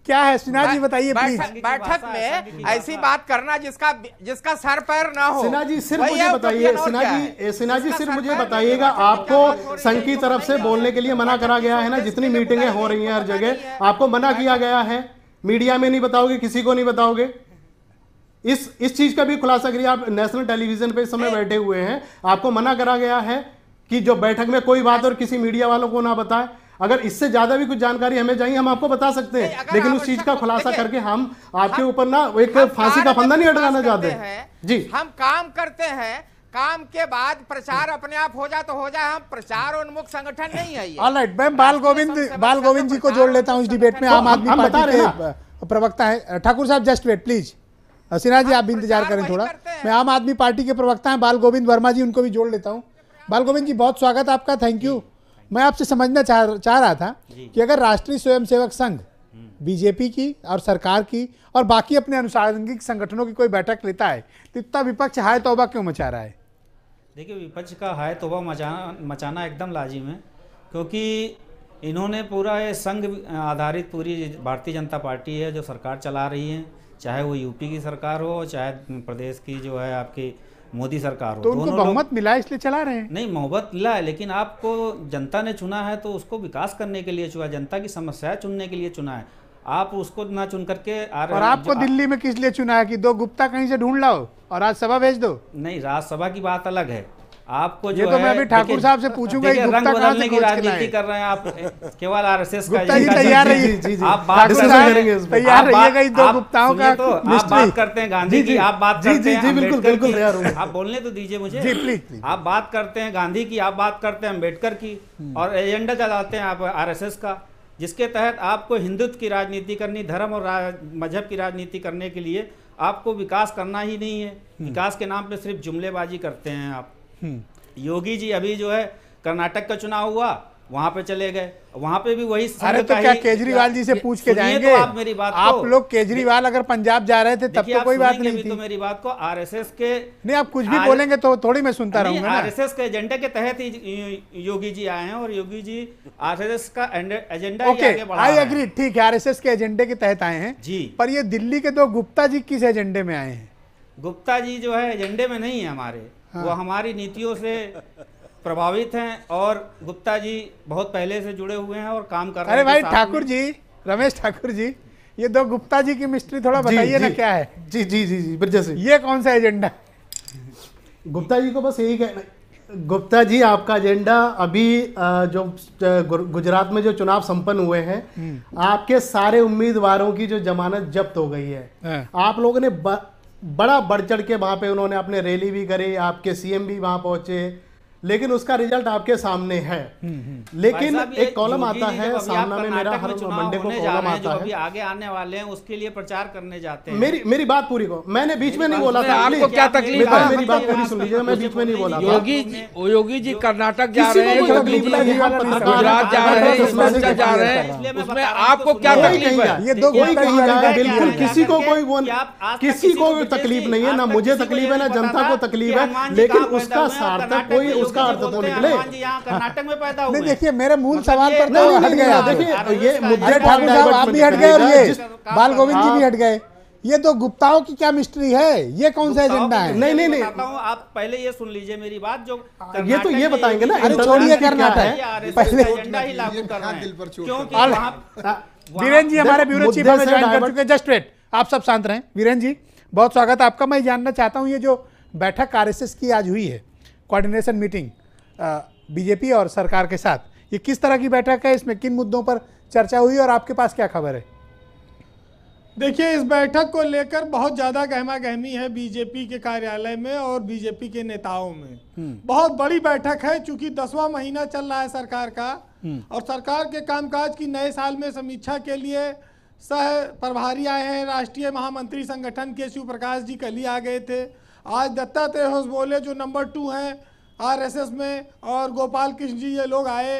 क्या है सिन्हा जी, बताइए प्लीज। बैठक में ऐसी बात करना जिसका सर पैर ना हो। सिन्हा जी सिर्फ मुझे बताइए, सिन्हा जी सिर्फ मुझे बताइएगा, आपको संघ की तरफ से बोलने के लिए मना करा गया है ना? जितनी मीटिंगें हो रही हैं हर जगह, आपको मना किया गया है, मीडिया में नहीं बताओगे, किसी को नहीं बताओगे। इस चीज का भी खुलासा करिए। आप नेशनल टेलीविजन पे इस समय बैठे हुए हैं, आपको मना करा गया है कि जो बैठक में कोई बात और किसी मीडिया वालों को ना बताए। अगर इससे ज्यादा भी कुछ जानकारी हमें चाहिए हम आपको बता सकते हैं, लेकिन उस चीज का खुलासा करके हम आपके ऊपर ना एक फांसी का फंदा नहीं अटकाना चाहते हैं जी। हम काम करते हैं, काम के बाद प्रचार अपने आप हो जाए तो हो जाए, हम प्रचार उन्मुख संगठन नहीं है ये। ऑलराइट, मैं बाल गोविंद जी को जोड़ लेता हूं इस डिबेट में। आम आदमी पार्टी के प्रवक्ता है। ठाकुर साहब just wait please, Sinha ji आप भी इंतजार करें थोड़ा। मैं आम आदमी पार्टी के प्रवक्ता हैं बाल गोविंद वर्मा जी, उनको भी जोड़ लेता हूं। बाल गोविंद जी बहुत स्वागत आपका, थैंक यू। मैं आपसे समझना चाह रहा था कि अगर राष्ट्रीय स्वयंसेवक संघ बीजेपी की और सरकार की और बाकी अपने अनुसांगिक संगठनों की कोई बैठक लेता है तो इतना विपक्ष हाय तौबा क्यों मचा रहा है? देखिए, विपक्ष का हाय तौबा मचाना एकदम लाजिम है, क्योंकि इन्होंने पूरा ये संघ आधारित पूरी भारतीय जनता पार्टी है जो सरकार चला रही है, चाहे वो यूपी की सरकार हो चाहे प्रदेश की जो है आपकी मोदी सरकार हो। तो उनको बहुमत मिला इसलिए चला रहे हैं? नहीं, बहुमत मिला है, लेकिन आपको जनता ने चुना है तो उसको विकास करने के लिए चुना, जनता की समस्याएं चुनने के लिए चुना है। आप उसको ना चुन करके और आपको दिल्ली में किस लिए चुना है कि 2 गुप्ता कहीं से ढूंढ लाओ और राज्यसभा भेज दो? नहीं, राज्यसभा की बात अलग है। आपको ये तो मैं अभी ठाकुर साहब से पूछूंगा, रंग बदलने की राजनीति कर रहे हैं आप, केवल आरएसएस का तैयार रहिए, आप बात तैयार रहिएगा इन 2 गुप्ताओं का। आप बात करते हैं गांधी की, आप बात करते हैं बिल्कुल तैयार हूं। आप बोलने तो दीजिए मुझे जी प्लीज। आप बात करते हैं गांधी की, आप बात करते हैं अम्बेडकर की, और एजेंडा चलाते हैं आप आरएसएस का, जिसके तहत आपको हिंदुत्व की राजनीति करनी, धर्म और मजहब की राजनीति करने के लिए आपको विकास करना ही नहीं है। विकास के नाम पे सिर्फ जुमलेबाजी करते हैं आप। योगी जी अभी जो है कर्नाटक का चुनाव हुआ, वहां पे चले गए, वहां पे भी वही। अरे तो क्या केजरीवाल जी से पूछ के जाएंगे? तो आप मेरी बात आप लोग केजरीवाल अगर पंजाब जा रहे थे तब तो कोई बात नहीं थी। तो मेरी बात को आरएसएस के नहीं, आप कुछ भी बोलेंगे तो थोड़ी मैं सुनता रहूंगा ना। आरएसएस के एजेंडे के तहत ही योगी जी आए हैं और योगी जी आरएसएस का एजेंडा ही आगे बढ़ा रहे हैं। आई एग्री, ठीक है, आरएसएस के एजेंडे के तहत आए हैं जी। पर ये दिल्ली के 2 गुप्ता जी किस एजेंडे में आए हैं? गुप्ता जी जो है एजेंडे में नहीं है हमारे, वो हमारी नीतियों से प्रभावित हैं और गुप्ता जी बहुत पहले से जुड़े हुए हैं और काम कर रहे हैं। अरे भाई ठाकुर जी, रमेश ठाकुर जी, ये 2 गुप्ता जी की मिस्ट्री थोड़ा बताइए ना, क्या है? जी जी जी जी ब्रजेश जी, ये कौन सा एजेंडा? गुप्ता जी को बस यही कहना, गुप्ता जी आपका एजेंडा अभी जो गुजरात में जो चुनाव संपन्न हुए हैं, आपके सारे उम्मीदवारों की जो जमानत जब्त हो गई है। आप लोगों ने बड़ा बढ़ चढ़ के वहां पे उन्होंने अपने रैली भी करी, आपके सीएम भी वहां पहुंचे, लेकिन उसका रिजल्ट आपके सामने है। लेकिन एक कॉलम आता है सामना में मेरा, हर मंडे को कॉलम आता है, आगे आने वाले हैं उसके लिए प्रचार करने जाते हैं। मेरी बात पूरी को, मैंने बीच में नहीं बोला था। आपको क्या तकलीफ है? मेरी बात पूरी सुन लीजिए, मैं बीच में नहीं बोला। योगी जी कर्नाटक जा रहे हैं, गुजरात जा रहे हैं, हिमाचल जा रहे हैं, उसमें आपको क्या तकलीफ है? ये 2 कोई कहीं जाए, बिल्कुल किसी को किसी को तकलीफ नहीं है, ना मुझे तकलीफ है ना जनता को तकलीफ है, लेकिन उसका सार्थक कोई उसका अर्थ तो निकले। कर्नाटक में पैदा हुए। नहीं देखिए, मेरे मूल सवाल पर तो हट गया। देखिए ये मुद्दे ठाकुर साहब आप भी हट गए और ये बाल गोविंद जी भी हट गए। ये 2 गुप्ताओं की क्या मिस्ट्री है? ये कौन सा एजेंडा है? नहीं आप पहले ये सुन लीजिए मेरी बात, जो ये तो ये बताएंगे ना। अरे छोड़िए कर्नाटक, पहले एजेंडा ही लागू कर रहे हैं, क्योंकि वीरेंद्र जी हमारे ब्यूरो चीफ हमें ज्वाइन कर चुके हैं। जस्ट वेट, आप सब शांत रहें। वीरेंद्र जी बहुत स्वागत आपका। मैं जानना चाहता हूँ, ये जो बैठक आरएसएस की आज हुई है, कोऑर्डिनेशन मीटिंग बीजेपी और सरकार के साथ, ये किस तरह की बैठक है? इसमें किन मुद्दों पर चर्चा हुई और आपके पास क्या खबर है? देखिए, इस बैठक को लेकर बहुत ज़्यादा गहमा गहमी है बीजेपी के कार्यालय में और बीजेपी के नेताओं में। बहुत बड़ी बैठक है, चूंकि 10वां महीना चल रहा है सरकार का और सरकार के कामकाज की नए साल में समीक्षा के लिए सह प्रभारी आए हैं। राष्ट्रीय महामंत्री संगठन के शिव प्रकाश जी कल ही आ गए थे। आज दत्तात्रेय होसबोले जो नंबर 2 हैं आरएसएस में, और गोपाल कृष्ण जी, ये लोग आए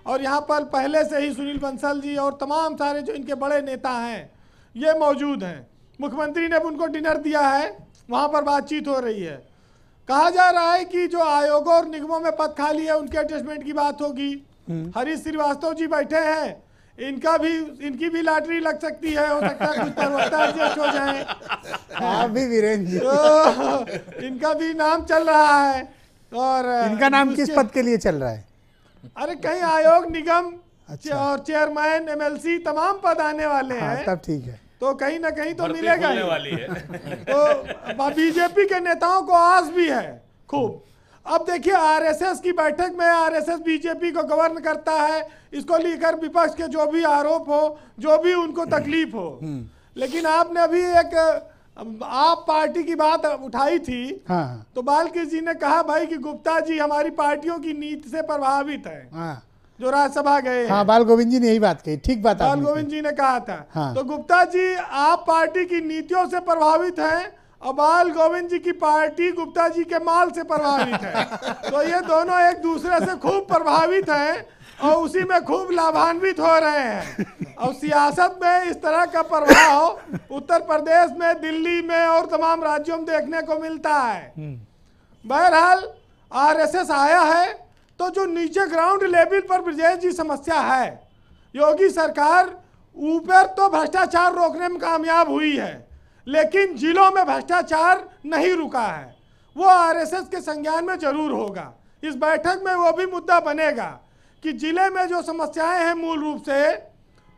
और यहाँ पर पहले से ही सुनील बंसल जी और तमाम सारे जो इनके बड़े नेता हैं ये मौजूद हैं। मुख्यमंत्री ने उनको डिनर दिया है, वहाँ पर बातचीत हो रही है। कहा जा रहा है कि जो आयोगों और निगमों में पद खाली है उनके एडजस्टमेंट की बात होगी। हरीश श्रीवास्तव जी बैठे हैं, इनकी भी लॉटरी लग सकती है, हो सकता है कुछ प्रवक्ता एडजस्ट हो जाए। आप भी वीरेंद्र जी, तो इनका भी नाम चल रहा है। और इनका नाम किस पद के लिए चल रहा है? अरे कहीं आयोग, निगम और चेयरमैन, एमएलसी तमाम पद आने वाले हैं। तब ठीक है, तो कहीं ना कहीं तो मिलेगा ही। तो बीजेपी के नेताओं को आस भी है खूब। अब देखिए आरएसएस की बैठक में आरएसएस बीजेपी को गवर्न करता है, इसको लेकर विपक्ष के जो भी आरोप हो, जो भी उनको तकलीफ हो। लेकिन आपने अभी एक आप पार्टी की बात उठाई थी। हाँ। तो बालकृष्ण जी ने कहा भाई कि गुप्ता जी हमारी पार्टियों की नीति से प्रभावित है। हाँ। जो राज्यसभा गए हैं। हाँ, बाल गोविंद जी ने यही बात कही, ठीक बात बाल गोविंद जी ने कहा था। हाँ। तो गुप्ता जी आप पार्टी की नीतियों से प्रभावित हैं और बाल गोविंद जी की पार्टी गुप्ता जी के माल से प्रभावित है। तो ये दोनों एक दूसरे से खूब प्रभावित हैं और उसी में खूब लाभान्वित हो रहे हैं। और सियासत में इस तरह का प्रभाव उत्तर प्रदेश में, दिल्ली में और तमाम राज्यों में देखने को मिलता है। बहरहाल आरएसएस आया है तो जो नीचे ग्राउंड लेवल पर ब्रजेश जी समस्या है, योगी सरकार ऊपर तो भ्रष्टाचार रोकने में कामयाब हुई है, लेकिन जिलों में भ्रष्टाचार नहीं रुका है। वो आरएसएस के संज्ञान में जरूर होगा। इस बैठक में वो भी मुद्दा बनेगा कि जिले में जो समस्याएं हैं मूल रूप से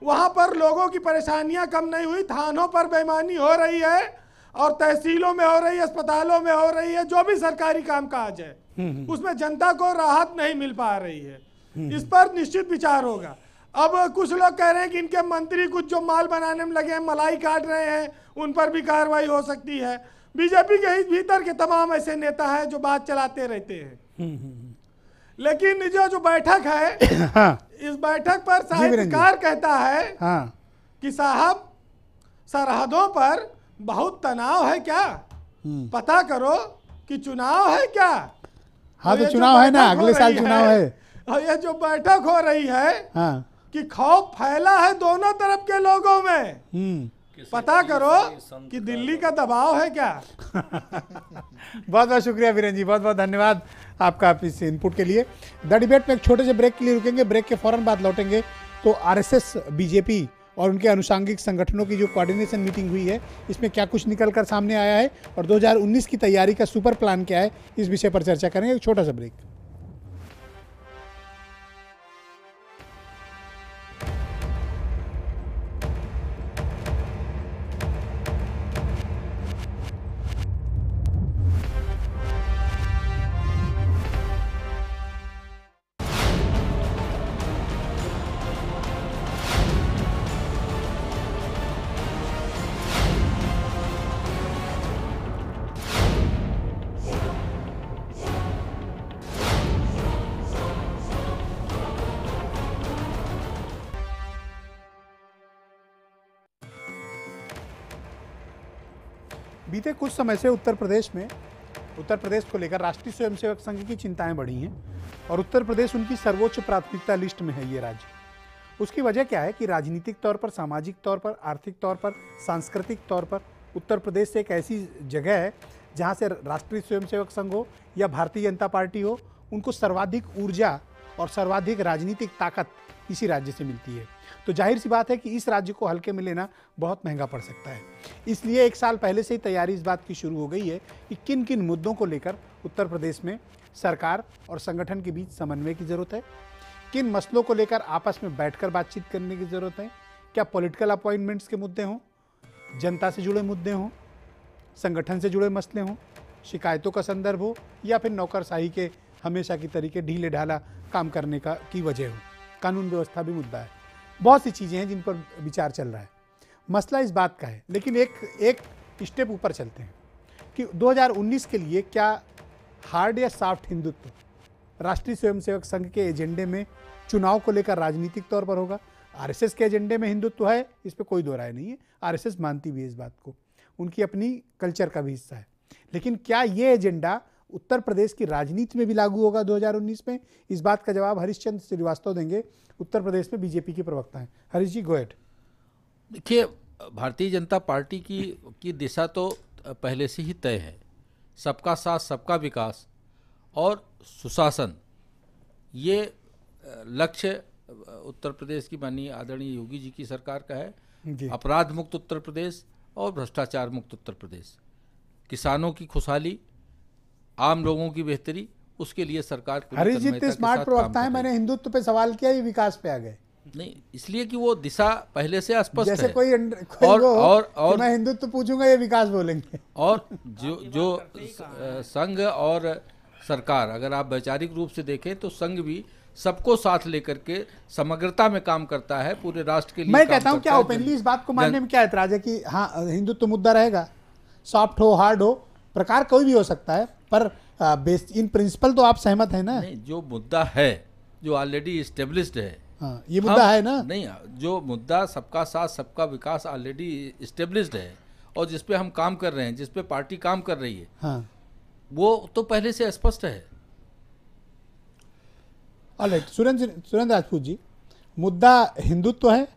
वहां पर लोगों की परेशानियां कम नहीं हुई, थानों पर बेईमानी हो रही है और तहसीलों में हो रही है, अस्पतालों में हो रही है, जो भी सरकारी कामकाज है उसमें जनता को राहत नहीं मिल पा रही है। इस पर निश्चित विचार होगा। अब कुछ लोग कह रहे हैं कि इनके मंत्री कुछ जो माल बनाने में लगे हैं, मलाई काट रहे हैं, उन पर भी कार्रवाई हो सकती है। बीजेपी के ही भीतर के तमाम ऐसे नेता हैं जो बात चलाते रहते हैं। लेकिन जो बैठक है हाँ। इस बैठक पर साहित्यकार कहता है हाँ। कि साहब सरहदों पर बहुत तनाव है क्या, पता करो कि चुनाव है क्या। हाँ, तो चुनाव है ना, अगले साल चुनाव है। और ये जो बैठक हो रही है हाँ। कि खौफ फैला है दोनों तरफ के लोगों में, पता करो कि दिल्ली का दबाव है क्या। बहुत बहुत शुक्रिया वीरेन जी, बहुत बहुत धन्यवाद आपका इस इनपुट के लिए। द डिबेट में एक छोटे से ब्रेक के लिए रुकेंगे, ब्रेक के फौरन बाद लौटेंगे तो आरएसएस, बीजेपी और उनके अनुषंगिक संगठनों की जो कोऑर्डिनेशन मीटिंग हुई है, इसमें क्या कुछ निकल कर सामने आया है और 2019 की तैयारी का सुपर प्लान क्या है, इस विषय पर चर्चा करेंगे। एक छोटा सा ब्रेक। बीते कुछ समय से उत्तर प्रदेश को लेकर राष्ट्रीय स्वयंसेवक संघ की चिंताएं बढ़ी हैं और उत्तर प्रदेश उनकी सर्वोच्च प्राथमिकता लिस्ट में है ये राज्य। उसकी वजह क्या है कि राजनीतिक तौर पर, सामाजिक तौर पर, आर्थिक तौर पर, सांस्कृतिक तौर पर उत्तर प्रदेश एक ऐसी जगह है जहां से राष्ट्रीय स्वयंसेवक संघ हो या भारतीय जनता पार्टी हो, उनको सर्वाधिक ऊर्जा और सर्वाधिक राजनीतिक ताकत इसी राज्य से मिलती है। तो जाहिर सी बात है कि इस राज्य को हल्के में लेना बहुत महंगा पड़ सकता है। इसलिए एक साल पहले से ही तैयारी इस बात की शुरू हो गई है कि किन किन मुद्दों को लेकर उत्तर प्रदेश में सरकार और संगठन के बीच समन्वय की ज़रूरत है, किन मसलों को लेकर आपस में बैठकर बातचीत करने की ज़रूरत है। क्या पॉलिटिकल अपॉइंटमेंट्स के मुद्दे हों, जनता से जुड़े मुद्दे हों, संगठन से जुड़े मसले हों, शिकायतों का संदर्भ हो या फिर नौकरशाही के हमेशा की तरीके ढीले ढाला काम करने की वजह हो, कानून व्यवस्था भी मुद्दा है। बहुत सी चीज़ें हैं जिन पर विचार चल रहा है। मसला इस बात का है, लेकिन एक स्टेप ऊपर चलते हैं कि 2019 के लिए क्या हार्ड या सॉफ्ट हिंदुत्व राष्ट्रीय स्वयंसेवक संघ के एजेंडे में चुनाव को लेकर राजनीतिक तौर पर होगा। आरएसएस के एजेंडे में हिंदुत्व है, इस पर कोई दो राय नहीं है, आरएसएस मानती भी है इस बात को, उनकी अपनी कल्चर का भी हिस्सा है। लेकिन क्या ये एजेंडा उत्तर प्रदेश की राजनीति में भी लागू होगा 2019 में? इस बात का जवाब हरीशचंद्र श्रीवास्तव देंगे, उत्तर प्रदेश में बीजेपी के प्रवक्ता हैं। हरीश जी, गो अहेड। देखिए, भारतीय जनता पार्टी की दिशा तो पहले से ही तय है। सबका साथ, सबका विकास और सुशासन, ये लक्ष्य उत्तर प्रदेश की माननीय आदरणीय योगी जी की सरकार का है। अपराध मुक्त उत्तर प्रदेश और भ्रष्टाचार मुक्त उत्तर प्रदेश, किसानों की खुशहाली, आम लोगों की बेहतरी, उसके लिए सरकार हरीश जी इतने स्मार्ट प्रवक्ता है, मैंने हिंदुत्व पे सवाल किया, ये विकास पे आ गए। नहीं, इसलिए कि वो दिशा पहले से स्पष्ट जैसे है। कोई और मैं हिंदुत्व पूछूंगा, ये विकास बोलेंगे। और जो संघ और सरकार, अगर आप वैचारिक रूप से देखें तो संघ भी सबको साथ लेकर के समग्रता में काम करता है, पूरे राष्ट्र के लिए। मैं कहता हूं क्या ओपनली इस बात को मानने में क्या ऐतराज है कि हाँ हिंदुत्व मुद्दा रहेगा, सॉफ्ट हो हार्ड हो, प्रकार कोई भी हो सकता है, पर इन प्रिंसिपल तो आप सहमत है ना? नहीं, जो मुद्दा है जो ऑलरेडी इस्टेब्लिश्ड है, हाँ, ये मुद्दा है ना? नहीं, जो मुद्दा सबका साथ सबका विकास ऑलरेडी इस्टेब्लिश्ड है और जिस पे हम काम कर रहे हैं, जिस पे पार्टी काम कर रही है, हाँ, वो तो पहले से स्पष्ट है। ऑलराइट, सुरेंद्र राजपूत जी, मुद्दा हिंदुत्व है,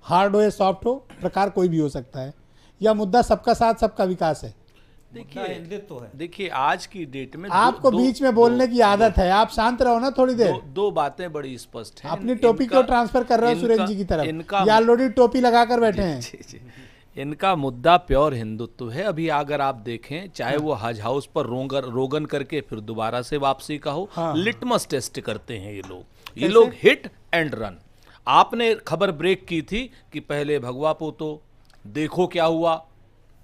हार्ड हो या सॉफ्ट हो, प्रकार कोई भी हो सकता है, या मुद्दा सबका साथ सबका विकास है? देखिए आज की डेट में आपको बीच में बोलने की आदत है, आप शांत रहो ना थोड़ी देर। दो बातें बड़ी स्पष्ट हैं। अपनी टोपी को ट्रांसफर कर रहे हो सुरेंद्र जी की तरफ, या ऑलरेडी टोपी लगाकर बैठे हैं? इनका मुद्दा प्योर हिंदुत्व है। अभी अगर आप देखें, चाहे वो हज हाउस पर रोगन करके फिर दोबारा से वापसी का हो, लिटमस टेस्ट करते हैं ये लोग हिट एंड रन। आपने खबर ब्रेक की थी कि पहले भगवा पोतो, देखो क्या हुआ,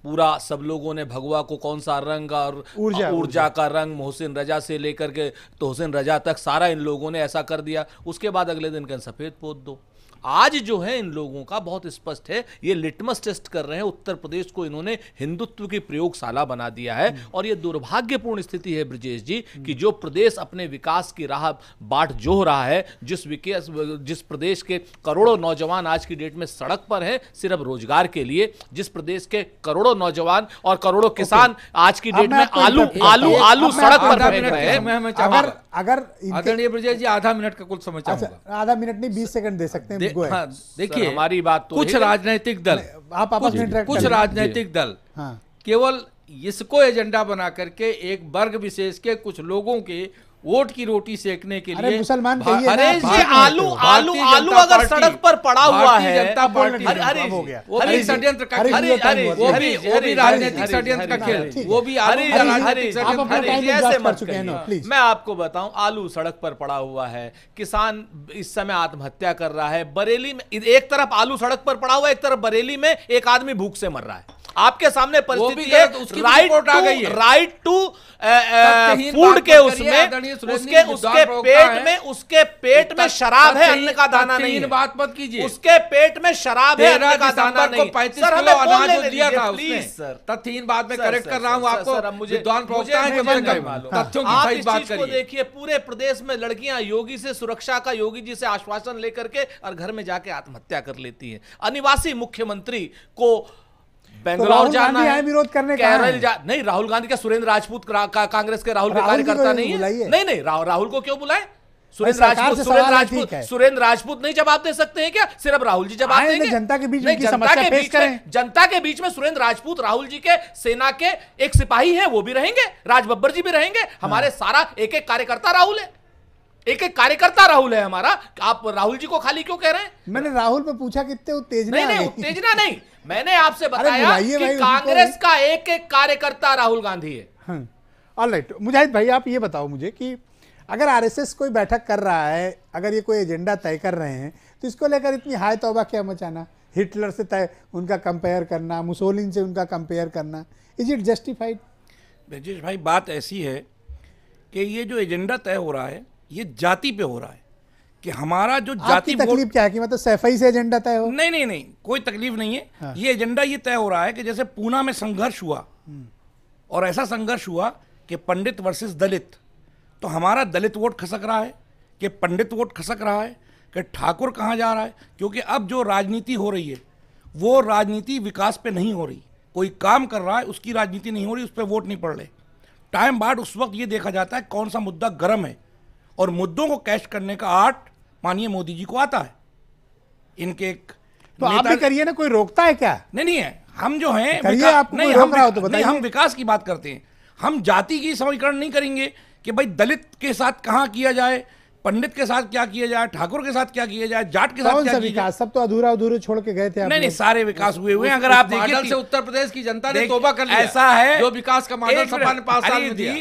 पूरा सब लोगों ने भगवा को कौन सा रंग और ऊर्जा का रंग, मोहसिन रजा से लेकर के तोहसिन रजा तक सारा इन लोगों ने ऐसा कर दिया। उसके बाद अगले दिन कहते सफेद पोत दो। आज जो है इन लोगों का बहुत स्पष्ट है, ये लिटमस टेस्ट कर रहे हैं। उत्तर प्रदेश को इन्होंने हिंदुत्व की प्रयोगशाला बना दिया है और ये दुर्भाग्यपूर्ण स्थिति है ब्रजेश जी कि जो प्रदेश अपने विकास की राह बाट जोह रहा है, जिस प्रदेश के करोड़ों नौजवान आज की डेट में सड़क पर हैं सिर्फ रोजगार के लिए, जिस प्रदेश के करोड़ों नौजवान और करोड़ों किसान आज की डेट में आलू सड़क पर बैठ रहे हैं। अगर आदरणीय ब्रजेश जी, आधा मिनट का कुल समय चाहूंगा। आधा मिनट नहीं, 20 सेकंड दे सकते हैं। देखिए, हमारी बात तो कुछ राजनीतिक दल, कुछ राजनीतिक दल केवल इसको एजेंडा बना करके एक वर्ग विशेष के कुछ लोगों के वोट की रोटी सेकने के लिए, मुसलमान आलू अगर सड़क पर पड़ा हुआ है, जनता पार्टी वो भी षड्यंत्र का खेल, वो भी राजनीतिक षड्यंत्र का खेल, वो भी ऐसे मत कहिए। मैं आपको बताऊं, आलू सड़क पर पड़ा हुआ है, किसान इस समय आत्महत्या कर रहा है। बरेली में एक तरफ आलू सड़क पर पड़ा हुआ है, एक तरफ बरेली में एक आदमी भूख से मर रहा है। आपके सामने परिस्थिति है, राइट टू फूड के उसके पेट में शराब है, अन्न का दाना नहीं है। बात मत कीजिए, उसके पेट में शराब है, अन्न का दाना नहीं। 35 किलो अनाज दिया था उसने। तथ्यहीन बात में करेक्ट कर रहा हूं आपको, विद्वान प्रवक्ता है कि तथ्यों की सही बात करिए। देखिए, पूरे प्रदेश में लड़कियां योगी से सुरक्षा का, योगी जी से आश्वासन लेकर के और घर में जाके आत्महत्या कर लेती है। अनिवासी मुख्यमंत्री को बेंगलौर जाना है, विरोध करने केरल नहीं। राहुल गांधी का सुरेंद्र राजपूत कांग्रेस के राहुल के कार्यकर्ता नहीं है? नहीं, राहुल को क्यों बुलाए? सुरेंद्र राजपूत नहीं जवाब दे सकते हैं क्या? सिर्फ राहुल जी जवाब देंगे? जनता के बीच में सुरेंद्र राजपूत राहुल जी के सेना के एक सिपाही हैं, वो भी रहेंगे, राज बब्बर जी भी रहेंगे। हमारे सारा एक एक कार्यकर्ता राहुल है, एक एक कार्यकर्ता राहुल है हमारा। आप राहुल जी को खाली क्यों कह रहे हैं? मैंने राहुल पे पूछा कितने उत्तेजना? नहीं, उत्तेजना नहीं, मैंने आपसे बताया कि कांग्रेस का एक एक कार्यकर्ता राहुल गांधी है। ऑलराइट, मुजाहिद भाई आप ये बताओ मुझे कि अगर आरएसएस कोई बैठक कर रहा है, अगर ये कोई एजेंडा तय कर रहे हैं, तो इसको लेकर इतनी हाय तौबा क्या मचाना? हिटलर से तय उनका कंपेयर करना, मुसोलिन से उनका कंपेयर करना, इज इट जस्टिफाइड? ब्रजेश भाई, बात ऐसी है कि ये जो एजेंडा तय हो रहा है ये जाति पे हो रहा है कि हमारा जो जाति तकलीफ क्या है कि मतलब सैफई से एजेंडा तय हो? नहीं, कोई तकलीफ नहीं है। हाँ। ये एजेंडा ये तय हो रहा है कि जैसे पूना में संघर्ष हुआ और ऐसा संघर्ष हुआ कि पंडित वर्सेस दलित, तो हमारा दलित वोट खसक रहा है कि पंडित वोट खसक रहा है कि ठाकुर कहाँ जा रहा है, क्योंकि अब जो राजनीति हो रही है वो राजनीति विकास पे नहीं हो रही। कोई काम कर रहा है उसकी राजनीति नहीं हो रही, उस पर वोट नहीं पड़ रहे। टाइम बाद उस वक्त ये देखा जाता है कौन सा मुद्दा गर्म है, और मुद्दों को कैश करने का आर्ट माननीय मोदी जी को आता है। इनके एक तो आप भी करिए ना, कोई रोकता है क्या? नहीं है, हम जो हैं नहीं, हम विकास की बात करते हैं। हम जाति की समीकरण नहीं करेंगे कि भाई दलित के साथ कहां किया जाए, पंडित के साथ क्या किया जाए, ठाकुर के साथ क्या किया जाए, जाट के साथ क्या किया जाए। सब तो अधूरा छोड़ के गए थे। नहीं, सारे विकास हुए हैं। अगर आप देखिए, उत्तर प्रदेश की जनता ने तौबा कर लिया। ऐसा है जो विकास का मॉडल सपा ने 5 साल में दिया।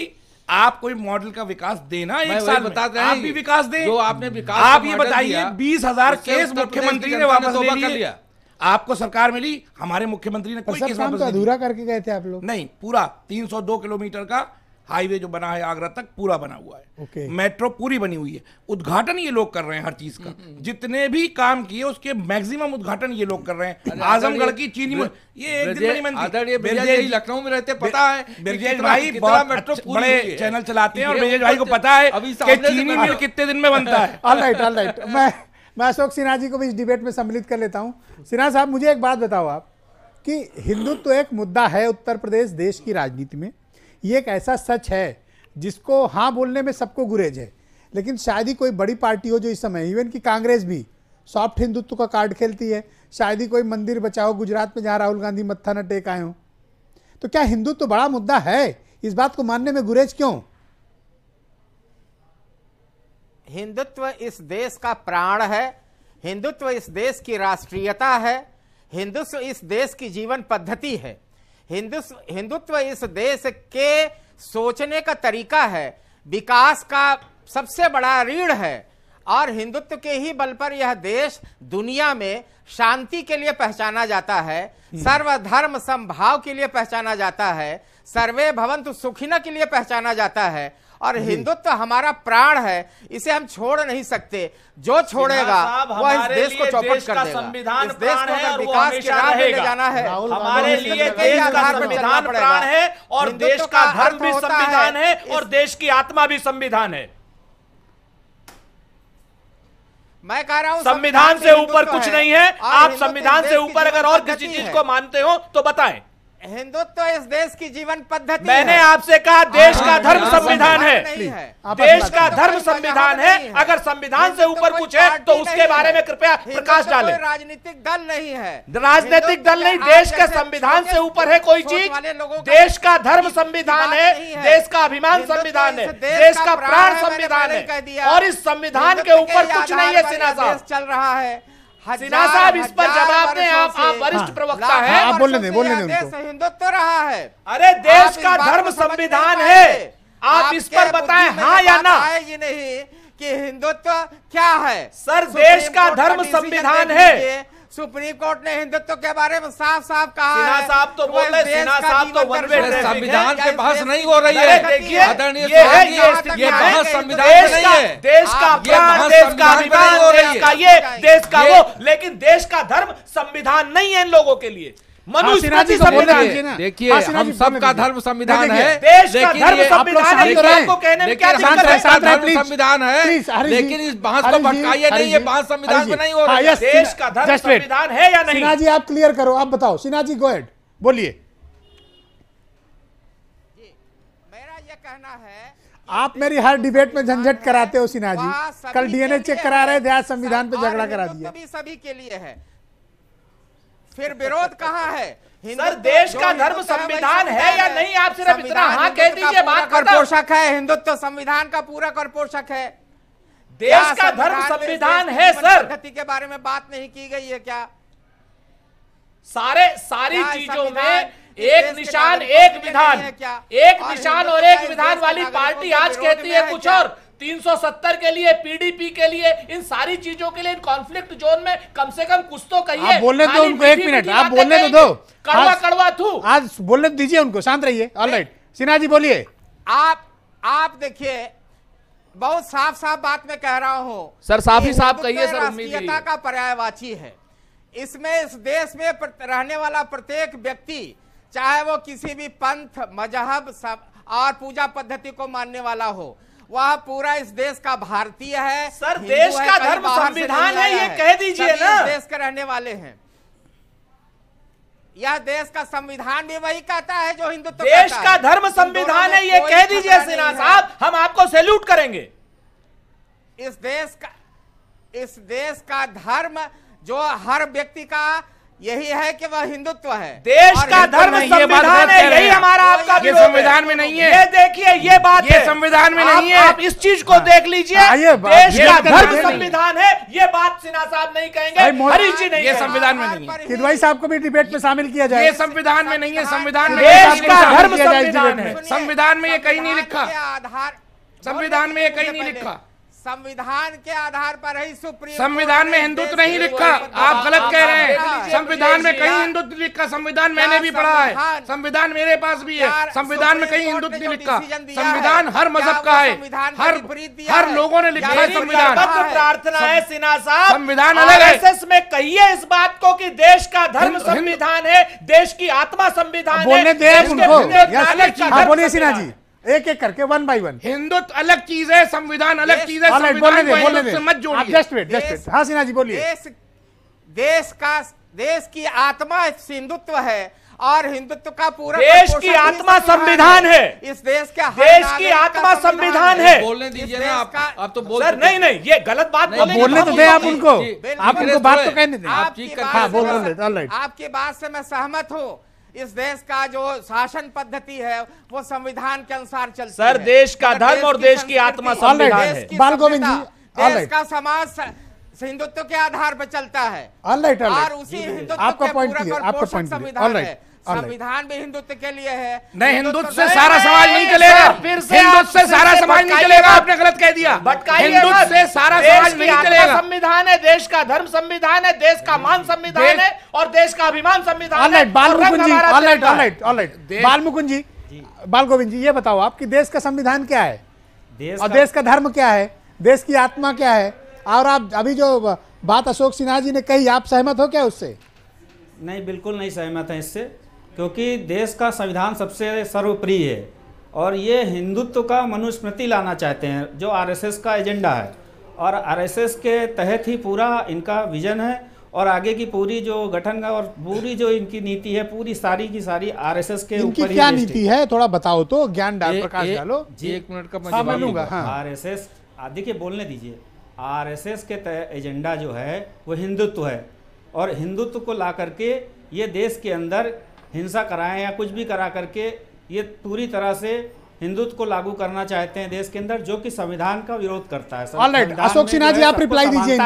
आप कोई मॉडल का विकास देना, एक साल बता रहे आप भी विकास दें। जो आपने विकास, आप ये बताइए, 20,000 केस मुख्यमंत्री ने वापस ले लिए। आपको सरकार मिली, हमारे मुख्यमंत्री ने कोई केस वापस अधूरा करके गए थे आप लोग। नहीं, पूरा 302 किलोमीटर का हाईवे जो बना है आगरा तक पूरा बना हुआ है। ओके। मेट्रो पूरी बनी हुई है। उद्घाटन ये लोग कर रहे हैं हर चीज का, जितने भी काम किए उसके मैक्सिमम उद्घाटन ये लोग कर रहे हैं। आजमगढ़ की चीनी ये एक दिन बनी बनती। लखनऊ में रहते, पता है ब्रजेश भाई बहुत बड़े चैनल चलाते हैं और ब्रजेश भाई को पता है कि चीनी मिल कितने दिन में बनता है। ऑलराइट मैं अशोक सिन्हा जी को भी इस डिबेट में सम्मिलित कर लेता हूं। सिन्हा साहब, मुझे एक बात बताओ आप कि हिंदुत्व एक मुद्दा है उत्तर प्रदेश देश की राजनीति में। ये एक ऐसा सच है जिसको हाँ बोलने में सबको गुरेज है, लेकिन शायद ही कोई बड़ी पार्टी हो जो इस समय, इवन की कांग्रेस भी सॉफ्ट हिंदुत्व का कार्ड खेलती है। शायद ही कोई मंदिर बचाओ गुजरात में जहाँ राहुल गांधी मत्था न टेक आए हो। तो क्या हिंदुत्व बड़ा मुद्दा है? इस बात को मानने में गुरेज क्यों? हिंदुत्व इस देश का प्राण है, हिंदुत्व इस देश की राष्ट्रीयता है, हिंदुत्व इस देश की जीवन पद्धति है, हिंदुत्व इस देश के सोचने का तरीका है, विकास का सबसे बड़ा रीढ़ है। और हिंदुत्व के ही बल पर यह देश दुनिया में शांति के लिए पहचाना जाता है, सर्वधर्म समभाव के लिए पहचाना जाता है, सर्वे भवन्तु सुखिनः के लिए पहचाना जाता है। और हिंदुत्व हमारा प्राण है, इसे हम छोड़ नहीं सकते। जो छोड़ेगा वह इस देश को चौपट कर देगा। संविधान इस देश को अगर विकास के राह पे ले जाना है, हमारे लिए देश का संविधान प्राण है और देश का धर्म भी संविधान है और देश की आत्मा भी संविधान है। मैं कह रहा हूं संविधान से ऊपर कुछ नहीं है। आप संविधान से ऊपर अगर और किसी चीज को मानते हो तो बताएं। हिंदुत्व इस देश की जीवन पद्धति है। मैंने आपसे कहा देश का धर्म संविधान है, देश का धर्म संविधान है। अगर संविधान से ऊपर कुछ है तो उसके बारे में कृपया प्रकाश डालें। राजनीतिक दल नहीं है, राजनीतिक दल नहीं, देश के संविधान से ऊपर है कोई चीज। देश का धर्म संविधान है, देश का अभिमान संविधान है, देश का प्राण संविधान है और इस संविधान के ऊपर कुछ नहीं है। सिन्हा साहब चल रहा है, सिन्हा साहब इस पर जवाब दें। आप वरिष्ठ प्रवक्ता हैं, आप बोलने दें उनको। हिंदुत्व रहा है। अरे देश का धर्म संविधान है, आप इस पर बताएं हाँ या ना। ये नहीं कि हिंदुत्व क्या है सर, देश का धर्म संविधान है। सुप्रीम कोर्ट ने हिंदुत्व के बारे में साफ साफ कहा है। सिन्हा साहब तो बोल रहे, सिन्हा साहब तो संविधान पे बहस नहीं हो रही है। देखिए आदरणीय ये बहस संविधान पे नहीं है। देश का प्राण, देश का अभिमान, देश का ये, देश का वो, लेकिन देश का धर्म संविधान नहीं है इन लोगों के लिए। मनुस्मृति संविधान। देखिए हम सबका धर्म संविधान है, देश का धर्म संविधान है। आपको कहने में क्या दिक्कत है? संविधान है, लेकिन इस बहस को भटकाइए नहीं। ये बहस संविधान पे नहीं हो रही है। देश का धर्म संविधान है या नहीं? सिन्हा जी आप क्लियर करो, आप बताओ। सिन्हा जी गो अहेड, बोलिए। मेरा ये कहना है, आप मेरी हर डिबेट में झंझट कराते हो सिन्हा जी। कल डीएनए चेक करा रहे थे, आज संविधान पे झगड़ा करा दिया। सभी के लिए है, फिर विरोध कहाँ है? सर, देश का धर्म संविधान है या नहीं? आप सिर्फ इतना हाँ कह दीजिए, बात खत्म। पोषक है हिंदुत्व, संविधान का पूरक और पोषक है। देश का धर्म संविधान है सर। पद्धति के बारे में बात नहीं की गई है क्या? सारी चीजों में एक निशान एक विधान, एक निशान और एक विधान वाली पार्टी आज कहती है कुछ और। 370 के लिए, पीडीपी के लिए, इन सारी चीजों के लिए, इन कॉन्फ्लिक्ट जोन में कम से कम कुछ तो कहिए। आप बोलने दो उनको, एक मिनट आप बोलने तो दो। कड़वा थू आज बोलने दीजिए उनको, शांत रहिए। ऑलराइट, सिन्हा जी बोलिए। आप देखिए, बहुत साफ साफ बात में कह रहा हूं सर, साफ ही साफ कहिए सर। राष्ट्रीयता का पर्यायवाची है। इसमें इस देश में रहने वाला प्रत्येक व्यक्ति, चाहे वो किसी भी पंथ, मजहब और पूजा पद्धति को मानने वाला हो, वह पूरा इस देश का भारतीय है। सर, देश का धर्म संविधान है, ये कह दीजिए ना। देश के रहने वाले हैं। यह देश का संविधान भी वही कहता है जो हिंदुत्व देश का धर्म संविधान है, ये कह दीजिए सिन्हा साहब, हम आपको सैल्यूट करेंगे। इस देश का धर्म जो हर व्यक्ति का यही है कि वह हिंदुत्व है। देश का धर्म संविधान है, यही हमारा आपका ये संविधान में नहीं है। ये देखिए, ये बात ये संविधान में नहीं है। आप इस चीज को देख लीजिए। देश का धर्म संविधान है, ये बात सिन्हा साहब नहीं कहेंगे, हरीश जी नहीं। ये संविधान में नहीं है। किदवाई साहब को भी डिबेट में शामिल किया जाए। ये संविधान में नहीं है। संविधान में देश का धर्म संविधान है। संविधान में ये कहीं नहीं लिखा। संविधान में ये कहीं नहीं लिखा। संविधान के आधार पर ही सुप्रीम संविधान में हिंदुत्व नहीं लिखा, आप गलत कह रहे हैं। संविधान में कहीं हिंदुत्व नहीं लिखा, संविधान मैंने भी पढ़ा है, संविधान मेरे पास भी है, संविधान में कहीं हिंदुत्व नहीं लिखा। संविधान हर मजहब का है, हर लोगों ने लिखा है संविधान। प्रार्थना है सिन्हा साहब, संविधान अलग है। आरएसएस में कहिए इस बात को कि देश का धर्म संविधान है, देश की आत्मा संविधान है। बोलने दे उनको, बोलिए सिन्हा जी, एक एक करके, वन बाय वन। हिंदुत्व अलग चीज है, संविधान अलग चीज है। बोलने दे, मत जोड़िए। Just wait. हाँ सिन्हा जी बोलिए। देश की आत्मा हिंदुत्व है और हिंदुत्व का पूरा देश की आत्मा संविधान है। इस देश का देश की आत्मा संविधान है। बोलने दीजिए ना आप तो बोल सर, नहीं ये गलत बात बोलने तो दे आप उनको, आप उनको बात तो कहने दें। आपकी बात से मैं सहमत हूँ। इस देश का जो शासन पद्धति है वो संविधान के अनुसार चलती है। सर, देश का धर्म और देश की आत्मा संविधान है। बाल गोविंद जी, देश का समाज हिंदुत्व के आधार पर चलता है और उसी हिंदुत्व आपका के पॉइंट पूरा पॉइंट संविधान है। संविधान भी हिंदुत्व के लिए है। नहीं, हिंदुत्व से सारा समाज नहीं चलेगा, हिंदुत्व से सारा समाज नहीं चलेगा, आपने गलत कह दिया। हिंदुत्व से सारा समाज नहीं चलेगा। संविधान है, देश का धर्म संविधान है, देश का मान संविधान है और देश का अभिमान संविधान है। बाल मुकुंद जी, बाल गोविंद जी, ये बताओ आपकी देश का संविधान क्या है और देश का धर्म क्या है, देश की आत्मा क्या है? और आप अभी जो बात अशोक सिन्हा जी ने कही, आप सहमत हो क्या उससे? नहीं, बिल्कुल नहीं सहमत है इससे, क्योंकि देश का संविधान सबसे सर्वोपरि है और ये हिंदुत्व का मनुस्मृति लाना चाहते हैं जो आरएसएस का एजेंडा है और आरएसएस के तहत ही पूरा इनका विजन है और आगे की पूरी जो गठन का और पूरी जो इनकी नीति है पूरी सारी की सारी आरएसएस के ऊपर ही। क्या नीति है, थोड़ा बताओ तो, ज्ञान डाल प्रकाश डालो जी। 1 मिनट का मैं लूंगा। आरएसएस, देखिए बोलने दीजिए। आरएसएस के एजेंडा जो है वो हिंदुत्व है और हिंदुत्व को ला करके ये देश के अंदर हिंसा कराएं या कुछ भी करा करके ये पूरी तरह से हिंदुत्व को लागू करना चाहते हैं देश के अंदर, जो कि संविधान का विरोध करता है। ऑलराइट, अशोक सिन्हा जी आप रिप्लाई दीजिए।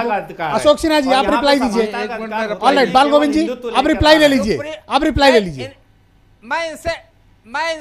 अशोक सिन्हा जी आप रिप्लाई दीजिए। ऑलराइट, बाल गोविंद जी आप रिप्लाई ले लीजिए, आप रिप्लाई ले लीजिए। मैं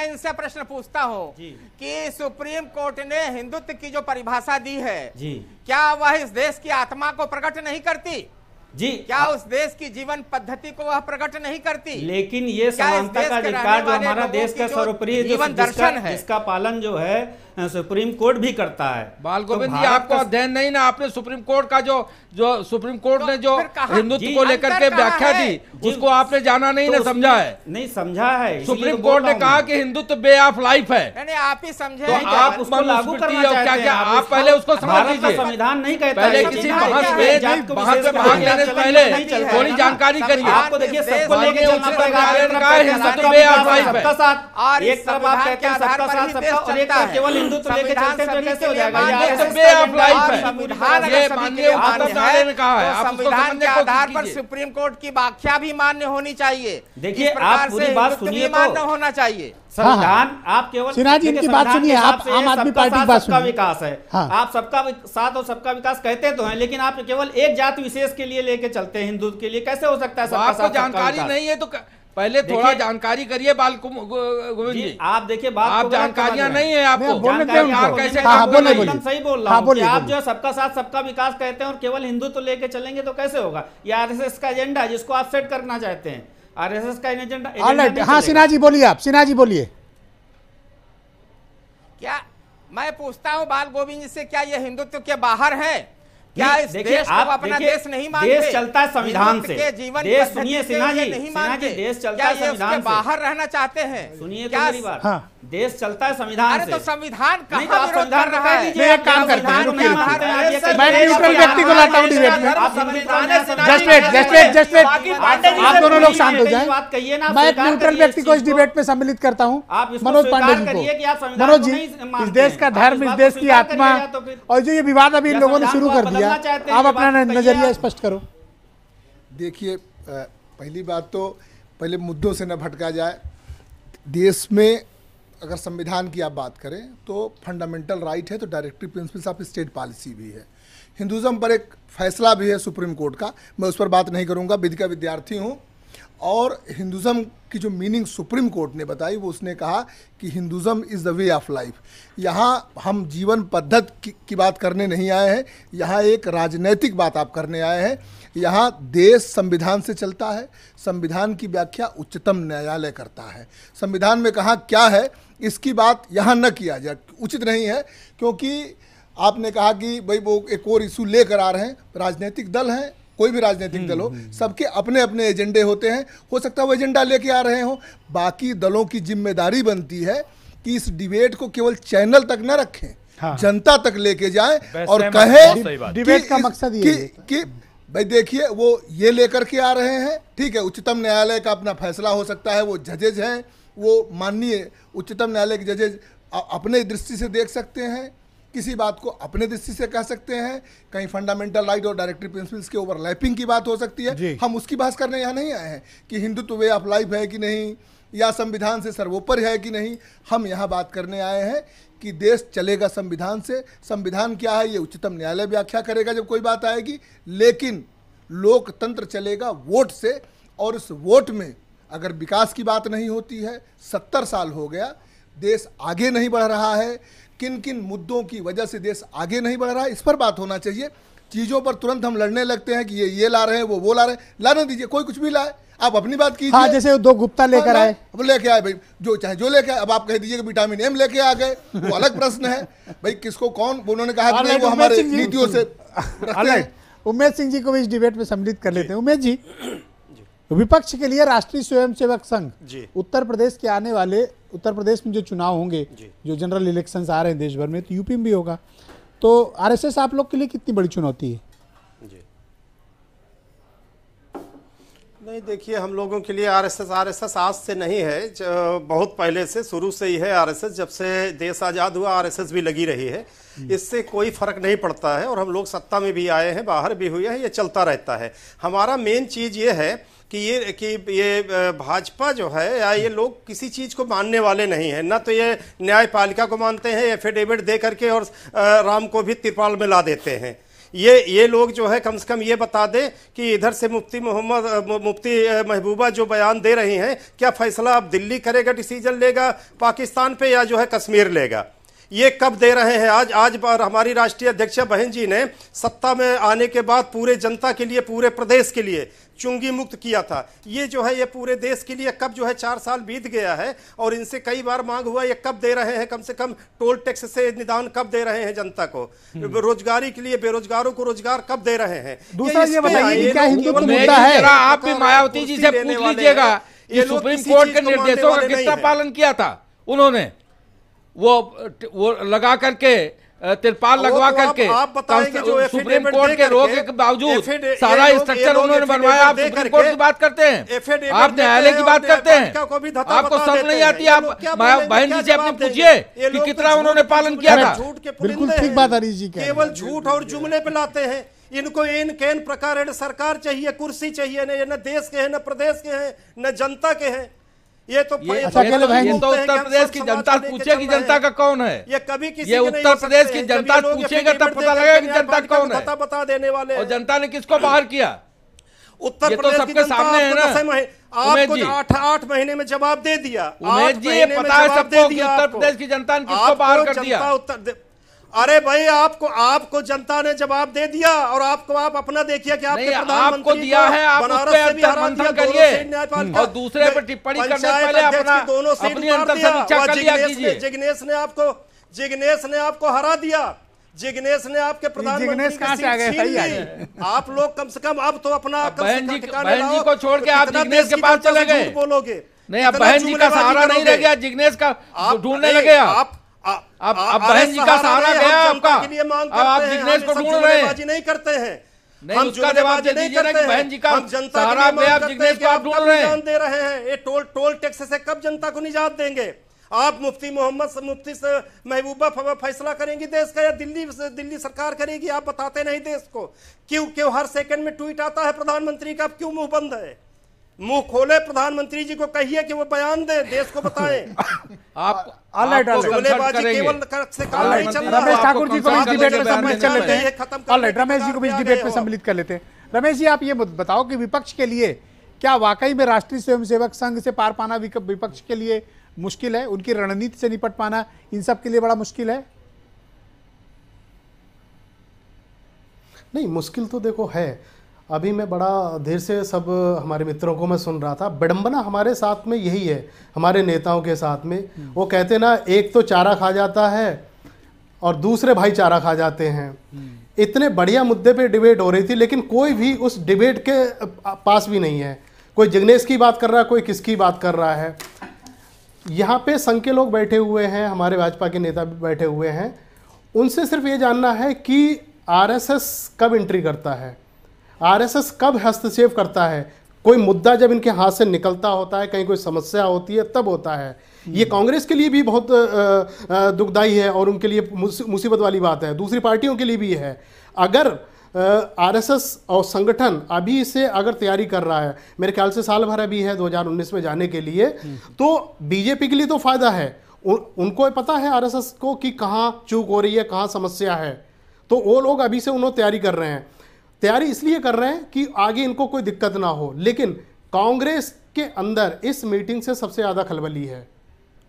इनसे प्रश्न पूछता हूँ कि सुप्रीम कोर्ट ने हिंदुत्व की जो परिभाषा दी है जी, क्या वह इस देश की आत्मा को प्रकट नहीं करती जी? क्या उस देश की जीवन पद्धति को वह प्रकट नहीं करती? लेकिन ये समानता का अधिकार जो हमारा देश का सर्वोपरि जीवन दर्शन है, इसका पालन जो है सुप्रीम कोर्ट भी करता है। बाल गोविंद जी, आपको अध्ययन नहीं ना, आपने सुप्रीम कोर्ट का जो सुप्रीम कोर्ट ने जो हिंदुत्व को लेकर के व्याख्या दी उसको आपने जाना नहीं ना, समझा है? नहीं समझा है। सुप्रीम कोर्ट ने कहा कि हिंदुत्व वे ऑफ लाइफ है। नहीं, आप ही समझे। तो आप उसको लागू करना चाहते हैं, आप पहले उसको समझ लीजिए। संविधान नहीं कहता, पहले किसी बहस में भाग लेने से पहले थोड़ी जानकारी करिए। आपको देखिए सबको लेके चलना पड़ेगा। हिंदुत्व वे ऑफ लाइफ है। सबका साथ, और एक तरफ आप कहते हैं सबका साथ सबका, और एक तरफ केवल हिंदुत्व लेके चलते तो कैसे हो जाएगा? संविधान के आधार पर सुप्रीम कोर्ट की व्याख्या भी मान्य होनी चाहिए। देखिए आप पूरी बात सुनिए, मान्य होना चाहिए संविधान। आप केवल सिन्हा जी इनकी बात सुनिए, आप आम आदमी पार्टी की बात सुनिए। सबका विकास है, आप सबका साथ और सबका विकास कहते तो हैं, लेकिन आप केवल एक जाति विशेष के लिए लेके चलते हैं, हिंदुत्व के लिए कैसे हो सकता है? सबका जानकारी नहीं है तो पहले थोड़ा जानकारी करिए बाल गोविंद जी। आप देखिए बात, आप जानकारियां नहीं है आपको, आप कैसे एकदम सही बोल रहा हूं कि आप जो सबका साथ सबका विकास कहते हैं और केवल हिंदुत्व लेके चलेंगे तो कैसे होगा? ये आरएसएस का एजेंडा है जिसको आप सेट करना चाहते हैं, आरएसएस का एजेंडा। हाँ सिन्हा जी बोलिए, आप सिन्हा जी बोलिए। क्या मैं पूछता हूं बाल गोविंद जी से, क्या ये हिंदुत्व के बाहर है? क्या इस देश को अपना देश नहीं मानते? देश चलता है संविधान से। देश सुनिए सिन्हा जी, देश चलता है संविधान से। बाहर रहना चाहते हैं? सुनिए तो मेरी बात, देश चलता है संविधान से। तो संविधान का विरोध कर रहा है। मैं एक काम करता हूं, मैं न्यूट्रल व्यक्ति को लाता हूं डिबेट में। जस्ट वेट, आप दोनों लोग शांत हो जाएं। मैं एक न्यूट्रल व्यक्ति को इस डिबेट में सम्मिलित करता हूं, मनोज पांडे जी को। मनोज जी, इस देश का धर्म, इस देश की आत्मा और जो ये विवाद अभी इन लोगों ने शुरू कर दिया, आप अपना नजरिया स्पष्ट करो। देखिए, पहली बात तो पहले मुद्दों से न भटका जाए। देश में अगर संविधान की आप बात करें तो फंडामेंटल राइट है, तो directive principles of state policy भी है। हिंदुज़म पर एक फैसला भी है सुप्रीम कोर्ट का, मैं उस पर बात नहीं करूंगा, विधि का विद्यार्थी हूं। और हिंदुज़म की जो मीनिंग सुप्रीम कोर्ट ने बताई वो उसने कहा कि Hinduism is the way of life. यहाँ हम जीवन पद्धति की बात करने नहीं आए हैं, यहाँ एक राजनैतिक बात आप करने आए हैं। यहाँ देश संविधान से चलता है, संविधान की व्याख्या उच्चतम न्यायालय करता है। संविधान में कहा क्या है इसकी बात यहाँ न किया जाए, उचित नहीं है, क्योंकि आपने कहा कि भाई वो एक और इशू लेकर आ रहे हैं। राजनीतिक दल हैं, कोई भी राजनीतिक दल हो, सबके अपने अपने एजेंडे होते हैं, हो सकता है वो एजेंडा लेके आ रहे हो। बाकी दलों की जिम्मेदारी बनती है कि इस डिबेट को केवल चैनल तक न रखें, हाँ, जनता तक लेके जाएं और कहें डिबेट का मकसद ये कि भाई देखिए वो ये लेकर के आ रहे हैं, ठीक है, उच्चतम न्यायालय का अपना फैसला हो सकता है, वो जजेज हैं, वो माननीय उच्चतम न्यायालय के जजेज अपने दृष्टि से देख सकते हैं, किसी बात को अपने दृष्टि से कह सकते हैं, कहीं फंडामेंटल राइट और डायरेक्टिव प्रिंसिपल्स के ओवरलैपिंग की बात हो सकती है। हम उसकी बहस करने यहाँ नहीं आए हैं कि हिंदुत्व वे ऑफ लाइफ है कि नहीं, या संविधान से सर्वोपरि है कि नहीं। हम यहाँ बात करने आए हैं कि देश चलेगा संविधान से। संविधान क्या है ये उच्चतम न्यायालय व्याख्या करेगा जब कोई बात आएगी, लेकिन लोकतंत्र चलेगा वोट से। और इस वोट में अगर विकास की बात नहीं होती है, 70 साल हो गया, देश आगे नहीं बढ़ रहा है, किन किन मुद्दों की वजह से देश आगे नहीं बढ़ रहा है, इस पर बात होना चाहिए। चीज़ों पर तुरंत हम लड़ने लगते हैं कि ये ला रहे हैं, वो ला रहे हैं। लाने दीजिए, कोई कुछ भी लाए, आप अपनी बात कीजिए। हाँ, जैसे 2 गुप्ता लेकर आए, अब लेके आए भाई, जो चाहे जो लेके आए। अब आप कह दीजिए कि विटामिन एम लेके आ गए, वो अलग प्रश्न है भाई, किसको कौन, उन्होंने कहा कि नहीं वो हमारे नीतियों से रखते हैं। उमेश सिंह जी को भी इस डिबेट में सम्मिलित कर लेते हैं। उमेश जी, विपक्ष के लिए राष्ट्रीय स्वयंसेवक संघ उत्तर प्रदेश के आने वाले, उत्तर प्रदेश में जो चुनाव होंगे, जो जनरल इलेक्शंस आ रहे हैं देश भर में, तो यूपी में भी होगा, तो आरएसएस आप लोग के लिए कितनी बड़ी चुनौती है? नहीं, देखिए, हम लोगों के लिए आरएसएस आज से नहीं है, बहुत पहले से, शुरू से ही है आरएसएस। जब से देश आज़ाद हुआ आरएसएस भी लगी रही है, इससे कोई फर्क नहीं पड़ता है। और हम लोग सत्ता में भी आए हैं, बाहर भी हुए हैं, ये चलता रहता है। हमारा मेन चीज़ ये है कि ये भाजपा जो है, या ये लोग किसी चीज़ को मानने वाले नहीं हैं। ना तो ये न्यायपालिका को मानते हैं, एफिडेविट दे करके और राम को भी तिरपाल में ला देते हैं। ये लोग जो है, कम से कम ये बता दें कि इधर से मुफ्ती महबूबा जो बयान दे रही हैं, क्या फैसला अब दिल्ली करेगा, डिसीजन लेगा पाकिस्तान पे, या जो है कश्मीर लेगा, ये कब दे रहे हैं? आज हमारी राष्ट्रीय अध्यक्ष बहन जी ने सत्ता में आने के बाद पूरे जनता के लिए, पूरे प्रदेश के लिए चुंगी मुक्त किया था। ये जो है, ये पूरे देश के लिए कब जो है 4 साल बीत गया है, और इनसे कई बार मांग हुआ, ये कब दे रहे हैं? कम से कम टोल टैक्स से निदान कब दे रहे हैं जनता को? रोजगारी के लिए बेरोजगारों को रोजगार कब दे रहे हैं? दूसरा ये बताइए, क्या हिंदुत्व मुद्दा है? आप भी मायावती जी से पूछ लीजिएगा, ये सुप्रीम कोर्ट के निर्देशों का कितना पालन किया था उन्होंने? वो लगा करके, तिरपाल लगवा करके, सुप्रीम कोर्ट के रोक के बावजूद सारा स्ट्रक्चर उन्होंने बनवाया। आप सुप्रीम कोर्ट की बात करते हैं, आप न्यायालय की बात करते हैं, आपको समझ नहीं आती? आप बहन जी से अपने पूछिए कि कितना उन्होंने पालन किया था। बिल्कुल ठीक बात हरीश जी, केवल झूठ और जुमले पे लाते हैं। इनको इन कैन प्रकार सरकार चाहिए, कुर्सी चाहिए, न देश के हैं, न प्रदेश के हैं, न जनता के हैं। ये तो उत्तर प्रदेश की जनता पूछेगी जनता का कौन है? ये कभी किसी ये उत्तर प्रदेश की जनता पूछेगा तब पता लगेगा कि जनता कौन है, बता देने वाले। और जनता ने किसको बाहर किया? उत्तर प्रदेश सबके सामने है ना। आपको 8 महीने में जवाब दे दिया। उमेश जी, ये पता है सबको कि उत्तर प्रदेश की जनता ने किसको बाहर कर दिया। अरे भाई, आपको जनता ने जवाब दे दिया, और आप अपना देखिए कि आपके आपको दिया है, आप मंथन करिए और दूसरे पर टिप्पणी करने से पहले अपनी अंतर समीक्षा कर लिया कीजिए। जिग्नेश ने आपको हरा दिया। जिग्नेश ने आपके प्रधानमंत्री, आप लोग कम से कम अब तो अपना बहन जी को छोड़ के आप जिग्नेश के पास चले गए, बोलोगे नहीं? अब बहन जी का सहारा नहीं रह गया, जिग्नेश का ढूंढने लगे आप। अब बहन जी का सहारा गया आपका, अब आप जिग्नेश को ढूंढ रहे हैं। नहीं करते हैं, नहीं, उसका जवाब दे दीजिए ना कि बहन जी का सहारा गया, आप जिग्नेश को आप ढूंढ रहे हैं। दे रहे हैं, ये टोल टैक्स से कब जनता को निजात देंगे? आप मुफ्ती महबूबा फैसला करेंगी देश का, या दिल्ली सरकार करेगी? आप बताते नहीं देश को। क्यों हर सेकंड में ट्वीट आता है प्रधानमंत्री का? क्यों मुंह बंद है? मुंह खोले, प्रधानमंत्री जी को कहिए कि वो बयान दे, देश को बताएं। रमेश ठाकुर जी को इस डिबेट में सम्मिलित कर लेते हैं। रमेश जी को भी इस डिबेट में सम्मिलित कर लेते हैं। रमेश जी, आप ये बताओ कि विपक्ष के लिए क्या वाकई में राष्ट्रीय स्वयंसेवक संघ से पार पाना विपक्ष के लिए मुश्किल है? उनकी रणनीति से निपट पाना इन सब के लिए बड़ा मुश्किल है? नहीं, मुश्किल तो देखो है। अभी मैं बड़ा देर से सब हमारे मित्रों को मैं सुन रहा था, विडंबना हमारे साथ में यही है, हमारे नेताओं के साथ में। वो कहते ना, एक तो चारा खा जाता है और दूसरे भाईचारा खा जाते हैं। इतने बढ़िया मुद्दे पे डिबेट हो रही थी, लेकिन कोई भी उस डिबेट के पास भी नहीं है। कोई जिग्नेश की बात कर रहा है, कोई किसकी बात कर रहा है। यहाँ पे संघ के लोग बैठे हुए हैं, हमारे भाजपा के नेता भी बैठे हुए हैं। उनसे सिर्फ ये जानना है कि आरएसएस कब एंट्री करता है, आरएसएस कब हस्तक्षेप करता है। कोई मुद्दा जब इनके हाथ से निकलता होता है, कहीं कोई समस्या होती है, तब होता है। ये कांग्रेस के लिए भी बहुत दुखदाई है और उनके लिए मुसीबत वाली बात है, दूसरी पार्टियों के लिए भी है। अगर आरएसएस और संगठन अभी से अगर तैयारी कर रहा है, मेरे ख्याल से साल भर अभी है 2019 में जाने के लिए, तो बीजेपी के लिए तो फायदा है। उनको पता है आरएसएस को कि कहाँ चूक हो रही है, कहाँ समस्या है, तो वो लोग अभी से उन्होंने तैयारी कर रहे हैं। तैयारी इसलिए कर रहे हैं कि आगे इनको कोई दिक्कत ना हो। लेकिन कांग्रेस के अंदर इस मीटिंग से सबसे ज़्यादा खलबली है।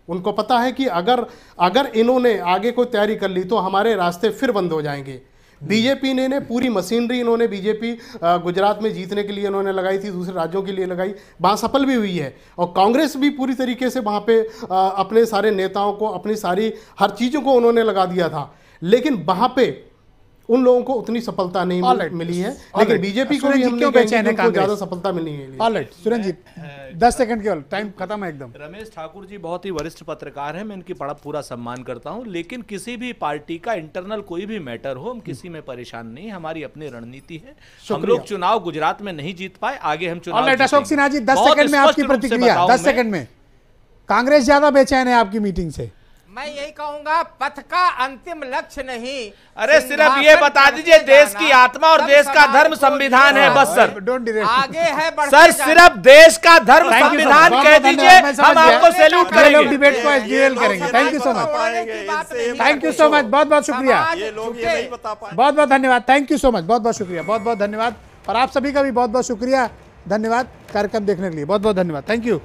उनको पता है कि अगर इन्होंने आगे कोई तैयारी कर ली तो हमारे रास्ते फिर बंद हो जाएंगे। बीजेपी ने पूरी मशीनरी इन्होंने बीजेपी गुजरात में जीतने के लिए इन्होंने लगाई थी, दूसरे राज्यों के लिए लगाई, वहाँ सफल भी हुई है। और कांग्रेस भी पूरी तरीके से वहाँ पे अपने सारे नेताओं को, अपनी सारी हर चीज़ों को उन्होंने लगा दिया था। लेकिन वहाँ पे उन लोगों को उतनी सफलता नहीं मिली है, लेकिन बीजेपी को ज्यादा सफलता मिली है। ऑलराइट सुरंजीत, 10 सेकंड केवल, टाइम खत्म है एकदम। रमेश ठाकुर जी बहुत ही वरिष्ठ पत्रकार हैं, मैं इनकी बड़ा पूरा सम्मान करता हूं, लेकिन किसी भी पार्टी का इंटरनल कोई भी मैटर हो, हम किसी में परेशान नहीं, हमारी अपनी रणनीति है। हम लोग चुनाव गुजरात में नहीं जीत पाए, आगे हम चुनाव। अशोक सिन्हा जी, 10 सेकंड में आपकी प्रतिक्रिया, 10 सेकंड में। कांग्रेस ज्यादा बेचैन है आपकी मीटिंग से? मैं यही कहूंगा, पथ का अंतिम लक्ष्य नहीं। अरे सिर्फ ये बता दीजिए, देश की आत्मा और देश का धर्म संविधान है, बस सर। आगे है सर, सिर्फ देश का धर्म संविधान कह दीजिए, हम आपको सैल्यूट करेंगे। डिबेट को एसडीएल करेंगे। Thank you so much, thank you so much, बहुत बहुत शुक्रिया, बहुत बहुत धन्यवाद, थैंक यू सो मच, बहुत बहुत शुक्रिया, बहुत बहुत धन्यवाद। और आप सभी का भी बहुत बहुत शुक्रिया, धन्यवाद कार्यक्रम देखने के लिए, बहुत बहुत धन्यवाद, थैंक यू।